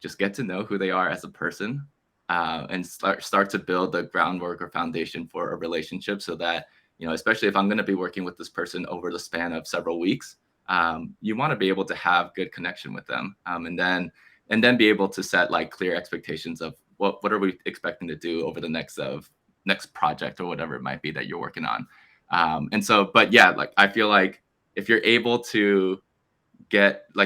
just get to know who they are as a person. And start to build the groundwork or foundation for a relationship, so that especially if I'm going to be working with this person over the span of several weeks, you want to be able to have good connection with them, and then be able to set like clear expectations of what are we expecting to do over the next project or whatever it might be that you're working on. And so, but yeah, like I feel like if you're able to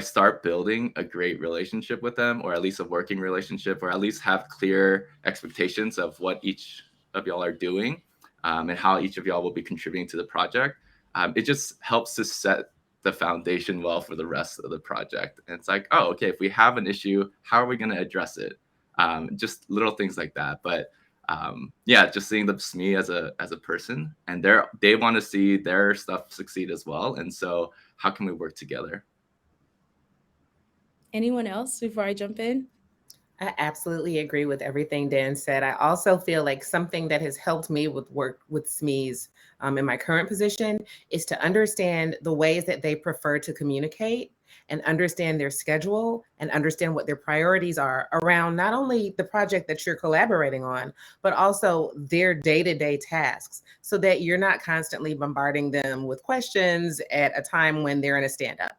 start building a great relationship with them, or at least a working relationship, or at least have clear expectations of what each of y'all are doing, and how each of y'all will be contributing to the project, it just helps to set the foundation well for the rest of the project. And it's like, oh, okay, if we have an issue, how are we going to address it? Just little things like that. But yeah, just seeing the SME as a person, and they want to see their stuff succeed as well. And so how can we work together? Anyone else before I jump in? I absolutely agree with everything Dan said. I also feel like something that has helped me with work with SMEs in my current position is to understand the ways that they prefer to communicate, and understand their schedule, and understand what their priorities are around not only the project that you're collaborating on, but also their day-to-day tasks, so that you're not constantly bombarding them with questions at a time when they're in a stand-up,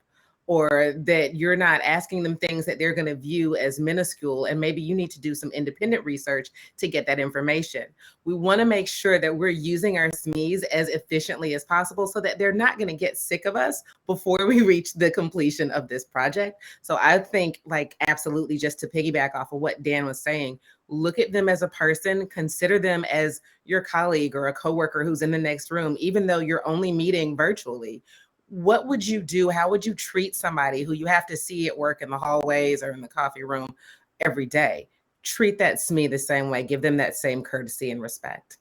or that you're not asking them things that they're going to view as minuscule, and maybe you need to do some independent research to get that information. We want to make sure that we're using our SMEs as efficiently as possible, so that they're not going to get sick of us before we reach the completion of this project. So I think, like, absolutely, just to piggyback off of what Dan was saying, look at them as a person, consider them as your colleague or a coworker who's in the next room, even though you're only meeting virtually. what would you do? How would you treat somebody who you have to see at work in the hallways or in the coffee room every day? Treat that SME the same way. Give them that same courtesy and respect.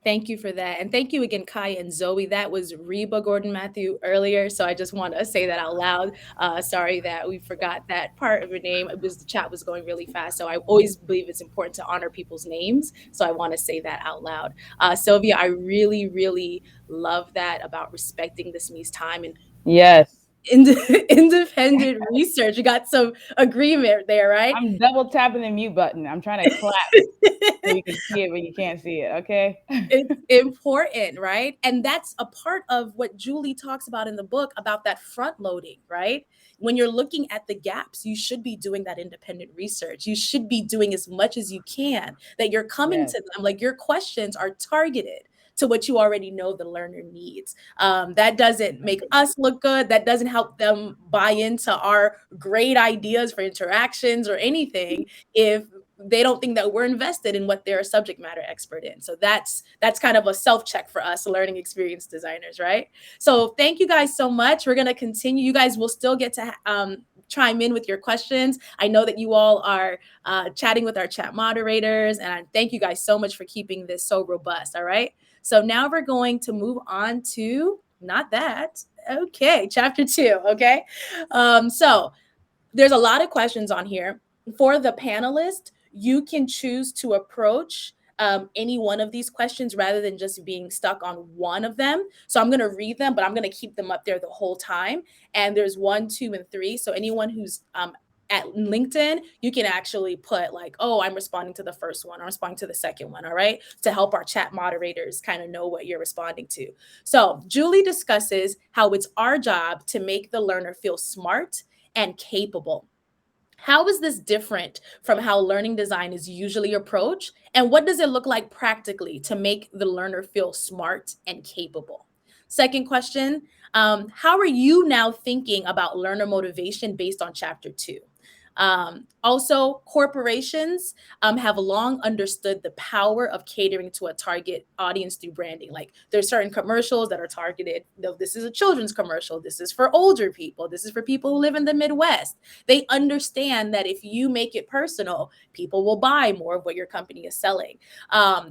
Thank you for that. And thank you again, Kai and Zoe. That was Reba Gordon Matthew earlier. So I just want to say that out loud. Sorry that we forgot that part of your name. It was, the chat was going really fast. So I always believe it's important to honor people's names. So I want to say that out loud. Sylvia, I really, really love that about respecting the SME's time and Yes. independent research. You got some agreement there, right? I'm double tapping the mute button. I'm trying to clap so you can see it, but you can't see it. Okay. It's important, right? And that's a part of what Julie talks about in the book about that front loading, right? When you're looking at the gaps, you should be doing that independent research. You should be doing as much as you can, that you're coming to them, like your questions are targeted to what you already know the learner needs. That doesn't make us look good. That doesn't help them buy into our great ideas for interactions or anything if they don't think that we're invested in what they're a subject matter expert in. So that's kind of a self-check for us learning experience designers, right? So thank you guys so much. We're going to continue. You guys will still get to chime in with your questions. I know that you all are chatting with our chat moderators, and I thank you guys so much for keeping this so robust, all right? So now we're going to move on to, not that, okay, chapter 2, okay? So there's a lot of questions on here. For the panelists, you can choose to approach any one of these questions rather than just being stuck on one of them. So I'm going to read them, but I'm going to keep them up there the whole time. And there's 1, 2, and 3. So anyone who's at LinkedIn, you can actually put like, oh, I'm responding to the first one, or responding to the second one, all right? To help our chat moderators kind of know what you're responding to. So Julie discusses how it's our job to make the learner feel smart and capable. How is this different from how learning design is usually approached? And what does it look like practically to make the learner feel smart and capable? Second question, how are you now thinking about learner motivation based on chapter 2? Also, corporations have long understood the power of catering to a target audience through branding. Like there's certain commercials that are targeted. This is a children's commercial. This is for older people. This is for people who live in the Midwest. They understand that if you make it personal, people will buy more of what your company is selling.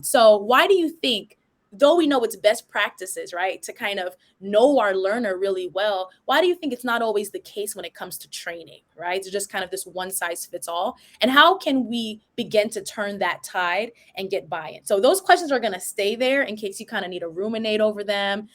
So why do you think, though we know it's best practices, right, to kind of know our learner really well, why do you think it's not always the case when it comes to training, right? It's just kind of this one size fits all. And how can we begin to turn that tide and get buy-in? So those questions are going to stay there in case you kind of need to ruminate over them.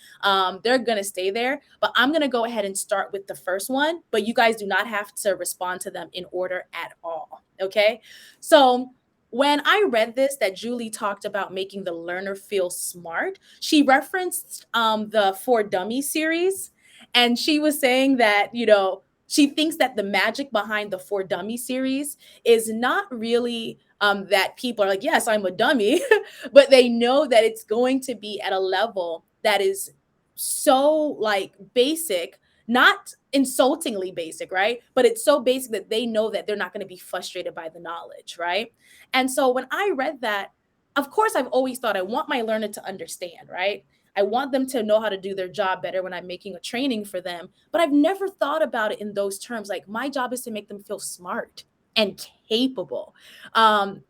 They're going to stay there, but I'm going to go ahead and start with the first one, but you guys do not have to respond to them in order at all, okay? So when I read this, that Julie talked about making the learner feel smart, she referenced the For Dummies series. And she was saying that, you know, she thinks that the magic behind the For Dummies series is not really that people are like, yes, I'm a dummy, but they know that it's going to be at a level that is so like basic, not insultingly basic, right? But it's so basic that they know that they're not going to be frustrated by the knowledge, right? And so when I read that, of course, I've always thought I want my learner to understand, right? I want them to know how to do their job better when I'm making a training for them. But I've never thought about it in those terms. Like my job is to make them feel smart and capable. And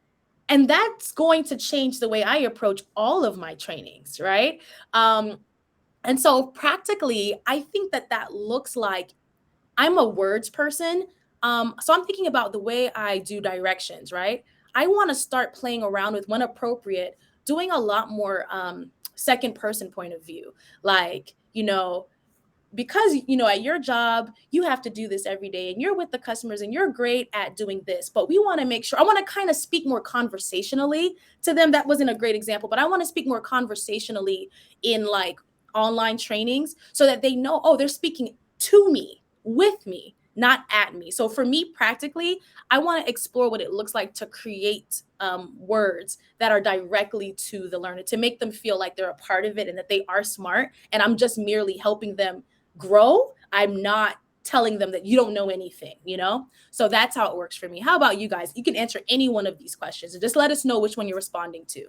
that's going to change the way I approach all of my trainings, right? And so practically, I think that that looks like I'm a words person. So I'm thinking about the way I do directions, right? I want to start playing around with, when appropriate, doing a lot more second person point of view. Like, you know, because, you know, at your job, you have to do this every day and you're with the customers and you're great at doing this, but we want to make sure, I want to kind of speak more conversationally to them. That wasn't a great example, but I want to speak more conversationally in like online trainings so that they know, oh, they're speaking to me, with me, not at me. So for me, practically, I want to explore what it looks like to create words that are directly to the learner, to make them feel like they're a part of it and that they are smart. And I'm just merely helping them grow. I'm not telling them that you don't know anything, you know? So that's how it works for me. How about you guys? You can answer any one of these questions and just let us know which one you're responding to.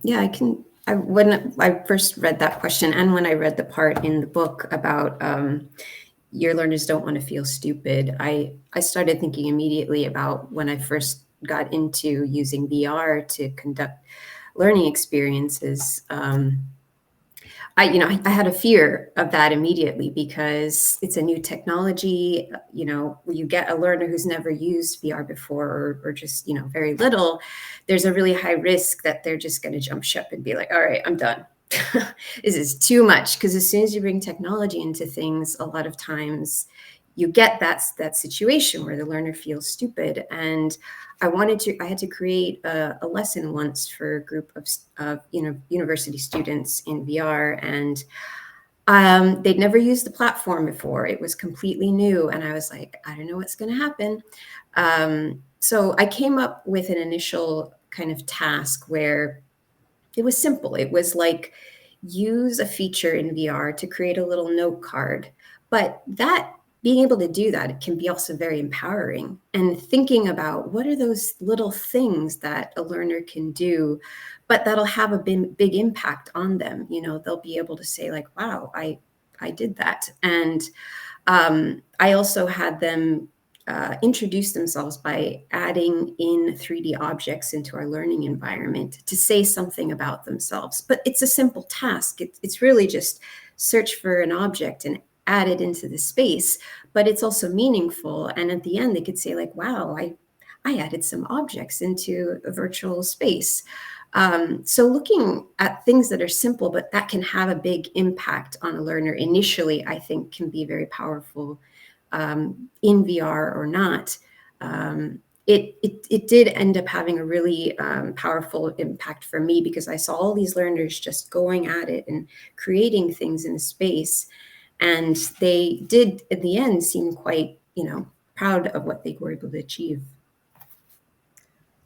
Yeah, I can When I first read that question, and when I read the part in the book about your learners don't want to feel stupid, I started thinking immediately about when I first got into using VR to conduct learning experiences. I had a fear of that immediately because it's a new technology. You get a learner who's never used VR before or just, very little, there's a really high risk that they're just going to jump ship and be like, all right, I'm done. This is too much. Because as soon as you bring technology into things, a lot of times you get that situation where the learner feels stupid. And I had to create a lesson once for a group of university students in VR, and they'd never used the platform before. It was completely new, and I was like, I don't know what's going to happen. So I came up with an initial kind of task where it was simple. It was like, use a feature in VR to create a little note card, but that being able to do that, it can be also very empowering, and thinking about what are those little things that a learner can do, but that'll have a big impact on them. They'll be able to say like, wow, I did that. And I also had them introduce themselves by adding in 3D objects into our learning environment to say something about themselves. But it's a simple task. It's really just search for an object and add it into the space, but it's also meaningful. And at the end, they could say like, wow, I added some objects into a virtual space. So looking at things that are simple, but that can have a big impact on a learner initially, I think can be very powerful in VR or not. It did end up having a really powerful impact for me because I saw all these learners just going at it and creating things in the space. And they did, in the end, seem quite, proud of what they were able to achieve.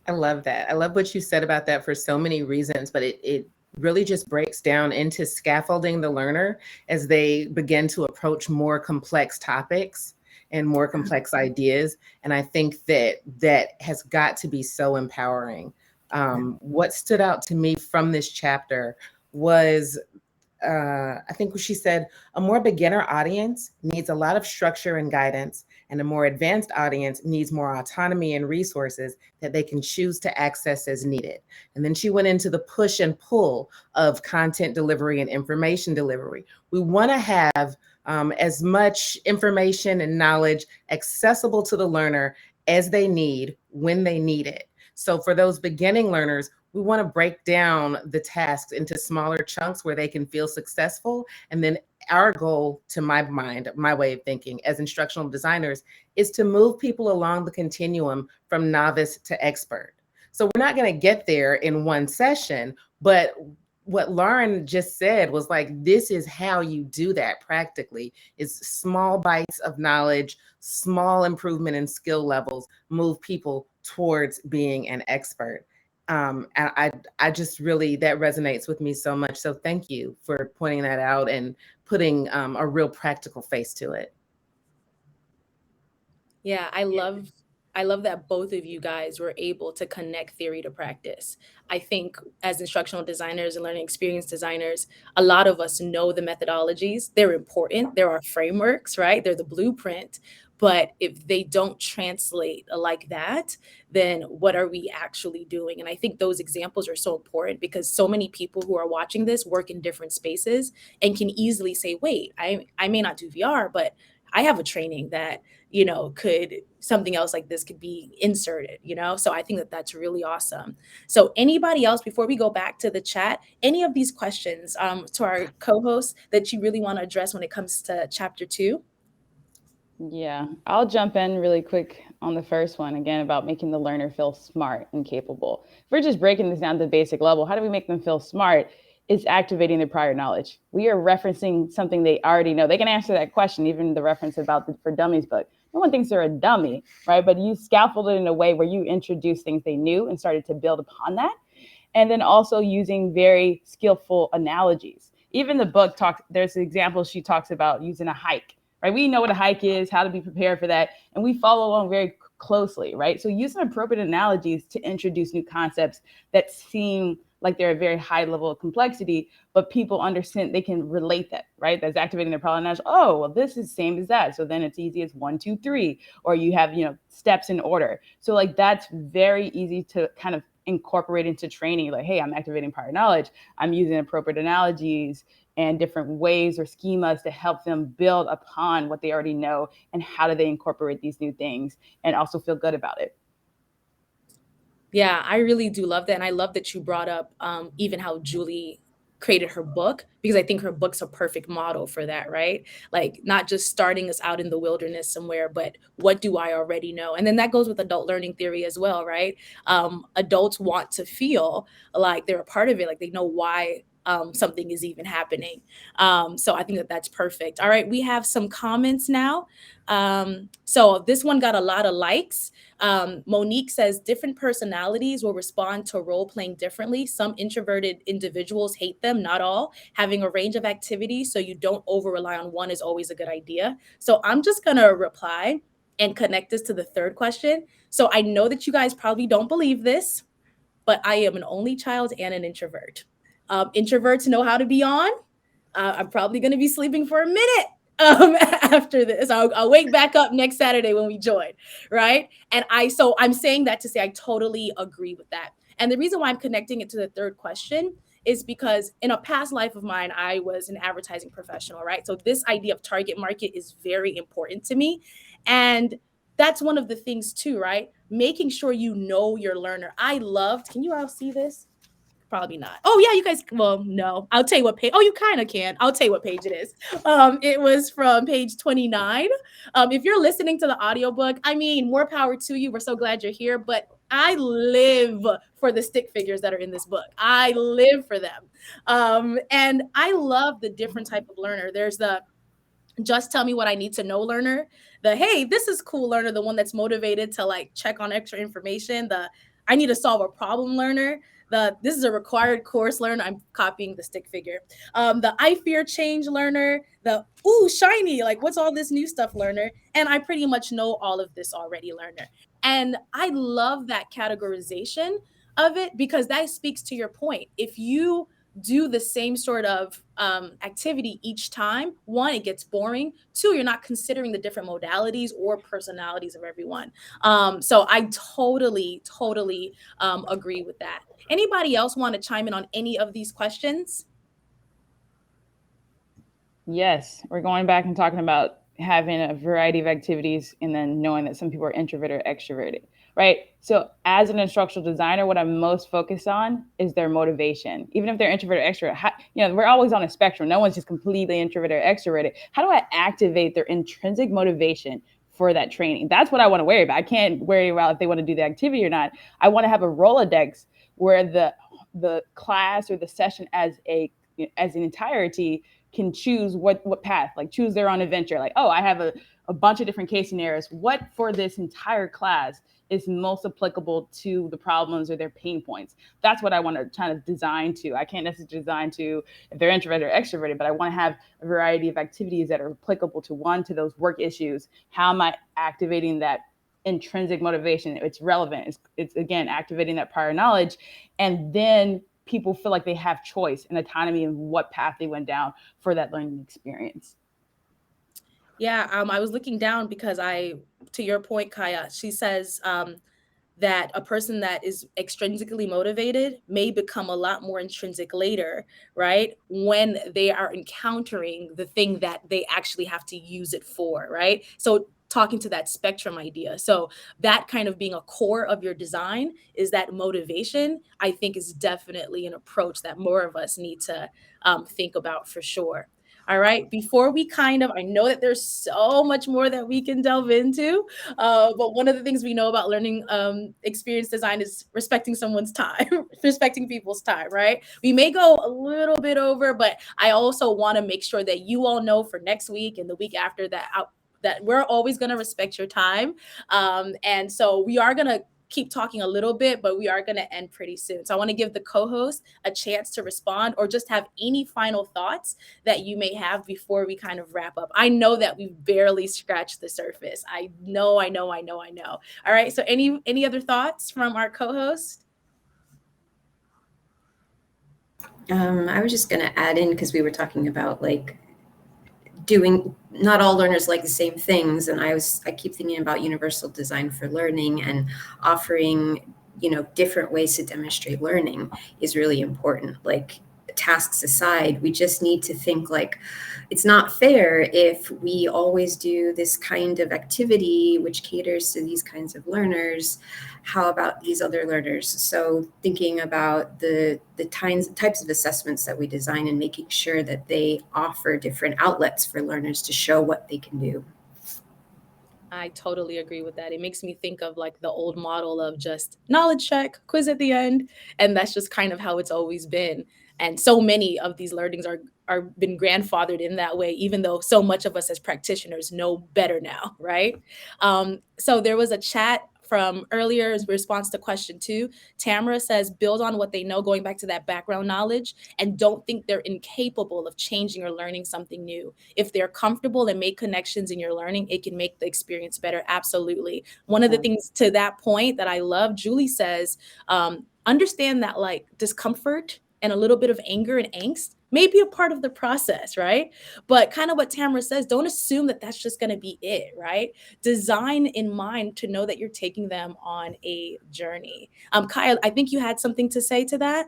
I love that. I love what you said about that for so many reasons, but it really just breaks down into scaffolding the learner as they begin to approach more complex topics and more complex ideas. And I think that has got to be so empowering. What stood out to me from this chapter was I think what she said, a more beginner audience needs a lot of structure and guidance, and a more advanced audience needs more autonomy and resources that they can choose to access as needed. And then she went into the push and pull of content delivery and information delivery. We want to have as much information and knowledge accessible to the learner as they need when they need it. So for those beginning learners, we want to break down the tasks into smaller chunks where they can feel successful. And then our goal, to my mind, my way of thinking as instructional designers, is to move people along the continuum from novice to expert. So we're not going to get there in one session, but what Lauren just said was like, this is how you do that practically, is small bites of knowledge, small improvement in skill levels, move people towards being an expert. And I just really, that resonates with me so much. So thank you for pointing that out and putting a real practical face to it. Yeah, I love that both of you guys were able to connect theory to practice. I think as instructional designers and learning experience designers, a lot of us know the methodologies. They're important. There are frameworks, right? They're the blueprint. But if they don't translate like that, then what are we actually doing? And I think those examples are so important because so many people who are watching this work in different spaces and can easily say, wait, I may not do VR, but I have a training that, could something else like this could be inserted, So I think that that's really awesome. So anybody else, before we go back to the chat, any of these questions to our co-hosts that you really want to address when it comes to chapter 2? Yeah, I'll jump in really quick on the first one again about making the learner feel smart and capable. If we're just breaking this down to the basic level, how do we make them feel smart? It's activating their prior knowledge. We are referencing something they already know. They can answer that question, even the reference about the For Dummies book. No one thinks they're a dummy, right? But you scaffold it in a way where you introduce things they knew and started to build upon that. And then also using very skillful analogies. Even the book there's an example she talks about using a hike, right? We know what a hike is, how to be prepared for that. And we follow along very closely, right? So use some appropriate analogies to introduce new concepts that seem like they're a very high level of complexity, but people understand, they can relate that, right? That's activating their problem knowledge. Oh, well, this is same as that. So then it's easy as 1, 2, 3, or you have, steps in order. So like that's very easy to kind of incorporate into training. Like, hey, I'm activating prior knowledge. I'm using appropriate analogies and different ways or schemas to help them build upon what they already know, and how do they incorporate these new things and also feel good about it. Yeah, I really do love that. And I love that you brought up even how Julie created her book, because I think her book's a perfect model for that, right? Like not just starting us out in the wilderness somewhere, but what do I already know? And then that goes with adult learning theory as well, right? Adults want to feel like they're a part of it, like they know why something is even happening. So I think that that's perfect. All right, we have some comments now. So this one got a lot of likes. Monique says different personalities will respond to role playing differently. Some introverted individuals hate them, not all. Having a range of activities so you don't over rely on one is always a good idea. So I'm just going to reply and connect this to the third question. So I know that you guys probably don't believe this, but I am an only child and an introvert. Introverts know how to be on. I'm probably going to be sleeping for a minute after this. I'll wake back up next Saturday when we join, right? And so I'm saying that to say I totally agree with that. And the reason why I'm connecting it to the third question is because in a past life of mine, I was an advertising professional, right? So this idea of target market is very important to me. And that's one of the things too, right? Making sure you know your learner. Can you all see this? Probably not. Oh yeah, you guys, well, no, I'll tell you what page. Oh, you kind of can. I'll tell you what page it is. It was from page 29. If you're listening to the audiobook, I mean, more power to you. We're so glad you're here, but I live for the stick figures that are in this book. I live for them. And I love the different type of learner. There's the just tell me what I need to know learner, the hey, this is cool learner, the one that's motivated to like check on extra information, the I need to solve a problem learner, this is a required course learner. I'm copying the stick figure. The I fear change learner, the ooh shiny, like what's all this new stuff learner, and I pretty much know all of this already learner. And I love that categorization of it, because that speaks to your point. If you do the same sort of activity each time, one, it gets boring. Two, you're not considering the different modalities or personalities of everyone. So I totally agree with that. Anybody else want to chime in on any of these questions? Yes, we're going back and talking about having a variety of activities and then knowing that some people are introverted or extroverted, right? So as an instructional designer, what I'm most focused on is their motivation. Even if they're introverted or extroverted, we're always on a spectrum. No one's just completely introverted or extroverted. How do I activate their intrinsic motivation for that training? That's what I want to worry about. I can't worry about if they want to do the activity or not. I want to have a Rolodex where the class or the session as an entirety can choose what path, like choose their own adventure. Like, oh, I have a bunch of different case scenarios. What for this entire class is most applicable to the problems or their pain points? That's what I want to try to design to. I can't necessarily design to if they're introverted or extroverted, but I want to have a variety of activities that are applicable to those work issues. How am I activating that intrinsic motivation? It's relevant. It's again, activating that prior knowledge. And then people feel like they have choice and autonomy in what path they went down for that learning experience. Yeah, I was looking down because to your point, Kaya, she says that a person that is extrinsically motivated may become a lot more intrinsic later, right? When they are encountering the thing that they actually have to use it for, right? So talking to that spectrum idea. So that kind of being a core of your design is that motivation, I think is definitely an approach that more of us need to think about for sure. All right, before we I know that there's so much more that we can delve into, but one of the things we know about learning experience design is respecting someone's time, respecting people's time, right? We may go a little bit over, but I also want to make sure that you all know for next week and the week after that we're always going to respect your time. And so we are going to keep talking a little bit, but we are going to end pretty soon. So I want to give the co-host a chance to respond or just have any final thoughts that you may have before we kind of wrap up. I know that we've barely scratched the surface. I know. All right. So any other thoughts from our co-host? I was just going to add in, because we were talking about like not all learners like the same things, and I keep thinking about universal design for learning, and offering different ways to demonstrate learning is really important. Like, tasks aside, we just need to think like, it's not fair if we always do this kind of activity which caters to these kinds of learners. How about these other learners? So thinking about the types of assessments that we design, and making sure that they offer different outlets for learners to show what they can do. I totally agree with that. It makes me think of like the old model of just knowledge check, quiz at the end. And that's just kind of how it's always been. And so many of these learnings are been grandfathered in that way, even though so much of us as practitioners know better now, right? So there was a chat from earlier in response to question 2. Tamara says, build on what they know, going back to that background knowledge, and don't think they're incapable of changing or learning something new. If they're comfortable and make connections in your learning, it can make the experience better. Absolutely. One of the things to that point that I love, Julie says, understand that like discomfort and a little bit of anger and angst may be a part of the process, right? But kind of what Tamara says, don't assume that that's just going to be it, right? Design in mind to know that you're taking them on a journey. Kaya, I think you had something to say to that.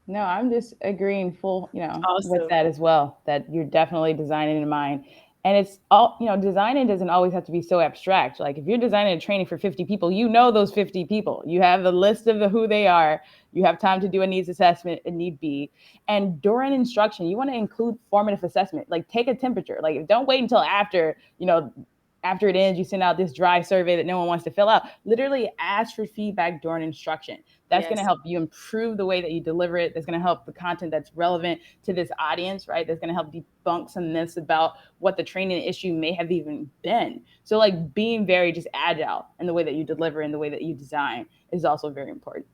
No, I'm just agreeing full, Awesome. with that as well, that you're definitely designing in mind. And it's all, designing doesn't always have to be so abstract. Like if you're designing a training for 50 people, those 50 people, you have the list of who they are, you have time to do a needs assessment, a need be. And during instruction, you want to include formative assessment, like take a temperature, like don't wait until after it ends, you send out this dry survey that no one wants to fill out. Literally ask for feedback during instruction. That's going to help you improve the way that you deliver it. That's going to help the content that's relevant to this audience, right? That's going to help debunk some myths about what the training issue may have even been. So like being very just agile in the way that you deliver and the way that you design is also very important.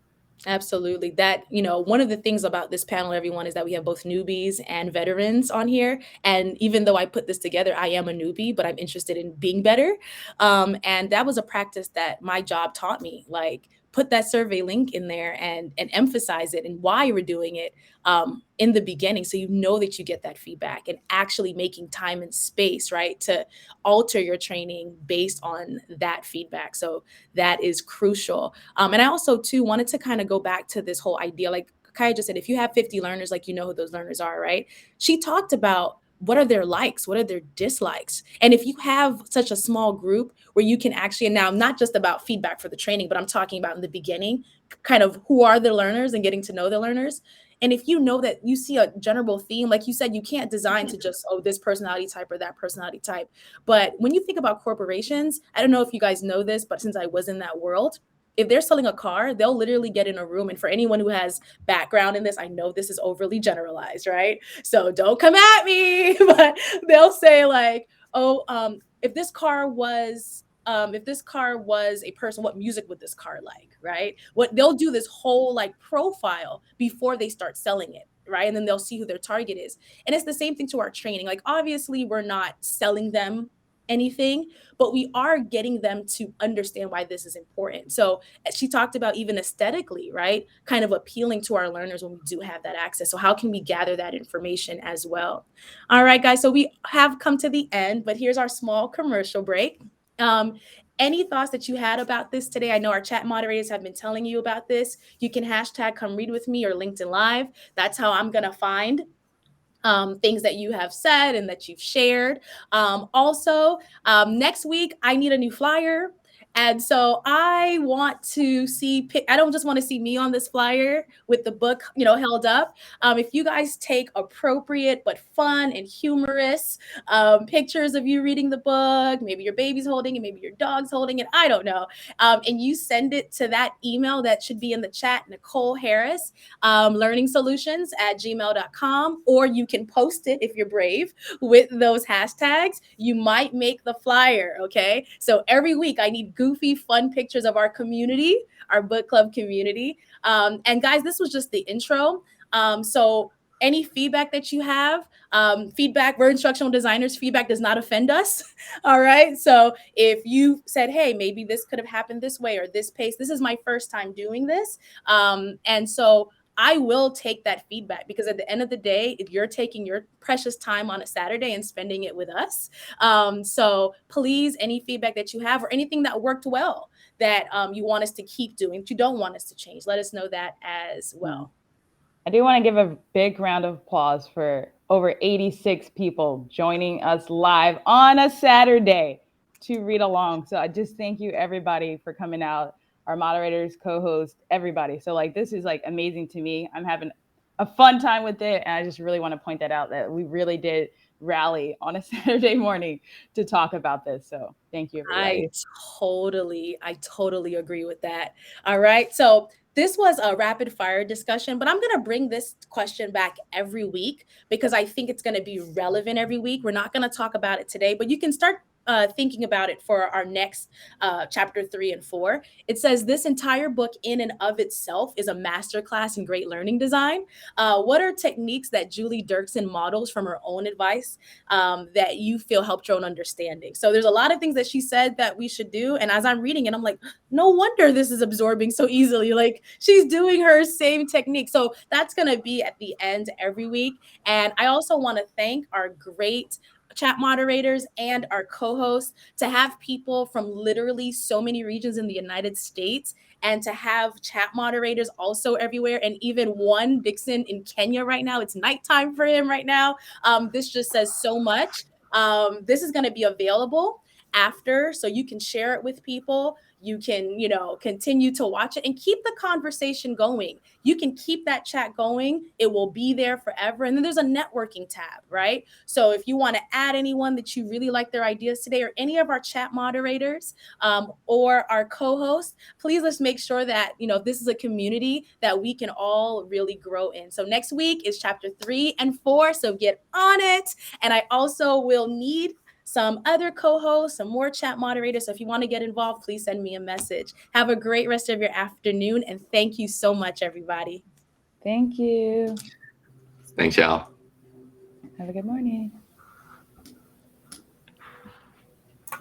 Absolutely. That, one of the things about this panel, everyone, is that we have both newbies and veterans on here. And even though I put this together, I am a newbie, but I'm interested in being better. And that was a practice that my job taught me, like put that survey link in there and emphasize it and why you were doing it in the beginning. So that you get that feedback, and actually making time and space, right, to alter your training based on that feedback. So that is crucial. And I also too wanted to kind of go back to this whole idea, like Kaya just said, if you have 50 learners, like who those learners are, right? She talked about what are their likes, what are their dislikes. And if you have such a small group where you can actually, and now I'm not just about feedback for the training, but I'm talking about in the beginning, kind of who are the learners and getting to know the learners. And if you know that you see a general theme, like you said, you can't design to just, this personality type or that personality type. But when you think about corporations, I don't know if you guys know this, but since I was in that world, if they're selling a car, they'll literally get in a room. And for anyone who has background in this, I know this is overly generalized, right? So don't come at me, but they'll say like, if this car was a person, what music would this car like, right? What they'll do this whole like profile before they start selling it, right? And then they'll see who their target is. And it's the same thing to our training. Like obviously we're not selling them anything, but we are getting them to understand why this is important. So she talked about even aesthetically, right? Kind of appealing to our learners when we do have that access. So how can we gather that information as well? All right, guys. So we have come to the end, but here's our small commercial break. Any thoughts that you had about this today? I know our chat moderators have been telling you about this. You can hashtag come read with me or LinkedIn Live. That's how I'm going to find things that you have said and that you've shared. Also, next week, I need a new flyer. And so I want to I don't just want to see me on this flyer with the book, held up. If you guys take appropriate but fun and humorous pictures of you reading the book, maybe your baby's holding it, maybe your dog's holding it, I don't know. And you send it to that email that should be in the chat, Nicole Harris, learningsolutions@gmail.com, or you can post it if you're brave with those hashtags. You might make the flyer, okay? So every week I need good goofy, fun pictures of our community, our book club community. And guys, this was just the intro. So any feedback that you have, feedback, we're instructional designers, feedback does not offend us. All right. So if you said, hey, maybe this could have happened this way or this pace, this is my first time doing this. And so I will take that feedback, because at the end of the day, if you're taking your precious time on a Saturday and spending it with us. So please, any feedback that you have or anything that worked well that you want us to keep doing, that you don't want us to change, let us know that as well. I do want to give a big round of applause for over 86 people joining us live on a Saturday to read along. So I just thank you everybody for coming out, our moderators, co-hosts, everybody. So like, this is like amazing to me. I'm having a fun time with it. And I just really want to point that out, that we really did rally on a Saturday morning to talk about this. So thank you, everybody. I totally agree with that. All right. So this was a rapid fire discussion, but I'm going to bring this question back every week because I think it's going to be relevant every week. We're not going to talk about it today, but you can start thinking about it for our next chapter 3 and 4. It says this entire book in and of itself is a masterclass in great learning design. What are techniques that Julie Dirksen models from her own advice that you feel helped your own understanding? So there's a lot of things that she said that we should do. And as I'm reading it, I'm like, no wonder this is absorbing so easily. Like, she's doing her same technique. So that's going to be at the end every week. And I also want to thank our great chat moderators and our co-hosts, to have people from literally so many regions in the United States, and to have chat moderators also everywhere, and even one Dixon in Kenya right now. It's nighttime for him right now. This just says so much. This is going to be available after, so you can share it with people. You can, continue to watch it and keep the conversation going. You can keep that chat going. It will be there forever. And then there's a networking tab, right? So if you want to add anyone that you really like their ideas today, or any of our chat moderators or our co-hosts, please let's make sure that, this is a community that we can all really grow in. So next week is chapter 3 and 4. So get on it. And I also will need some other co-hosts, some more chat moderators. So if you want to get involved, please send me a message. Have a great rest of your afternoon. And thank you so much, everybody. Thank you. Thanks, y'all. Have a good morning.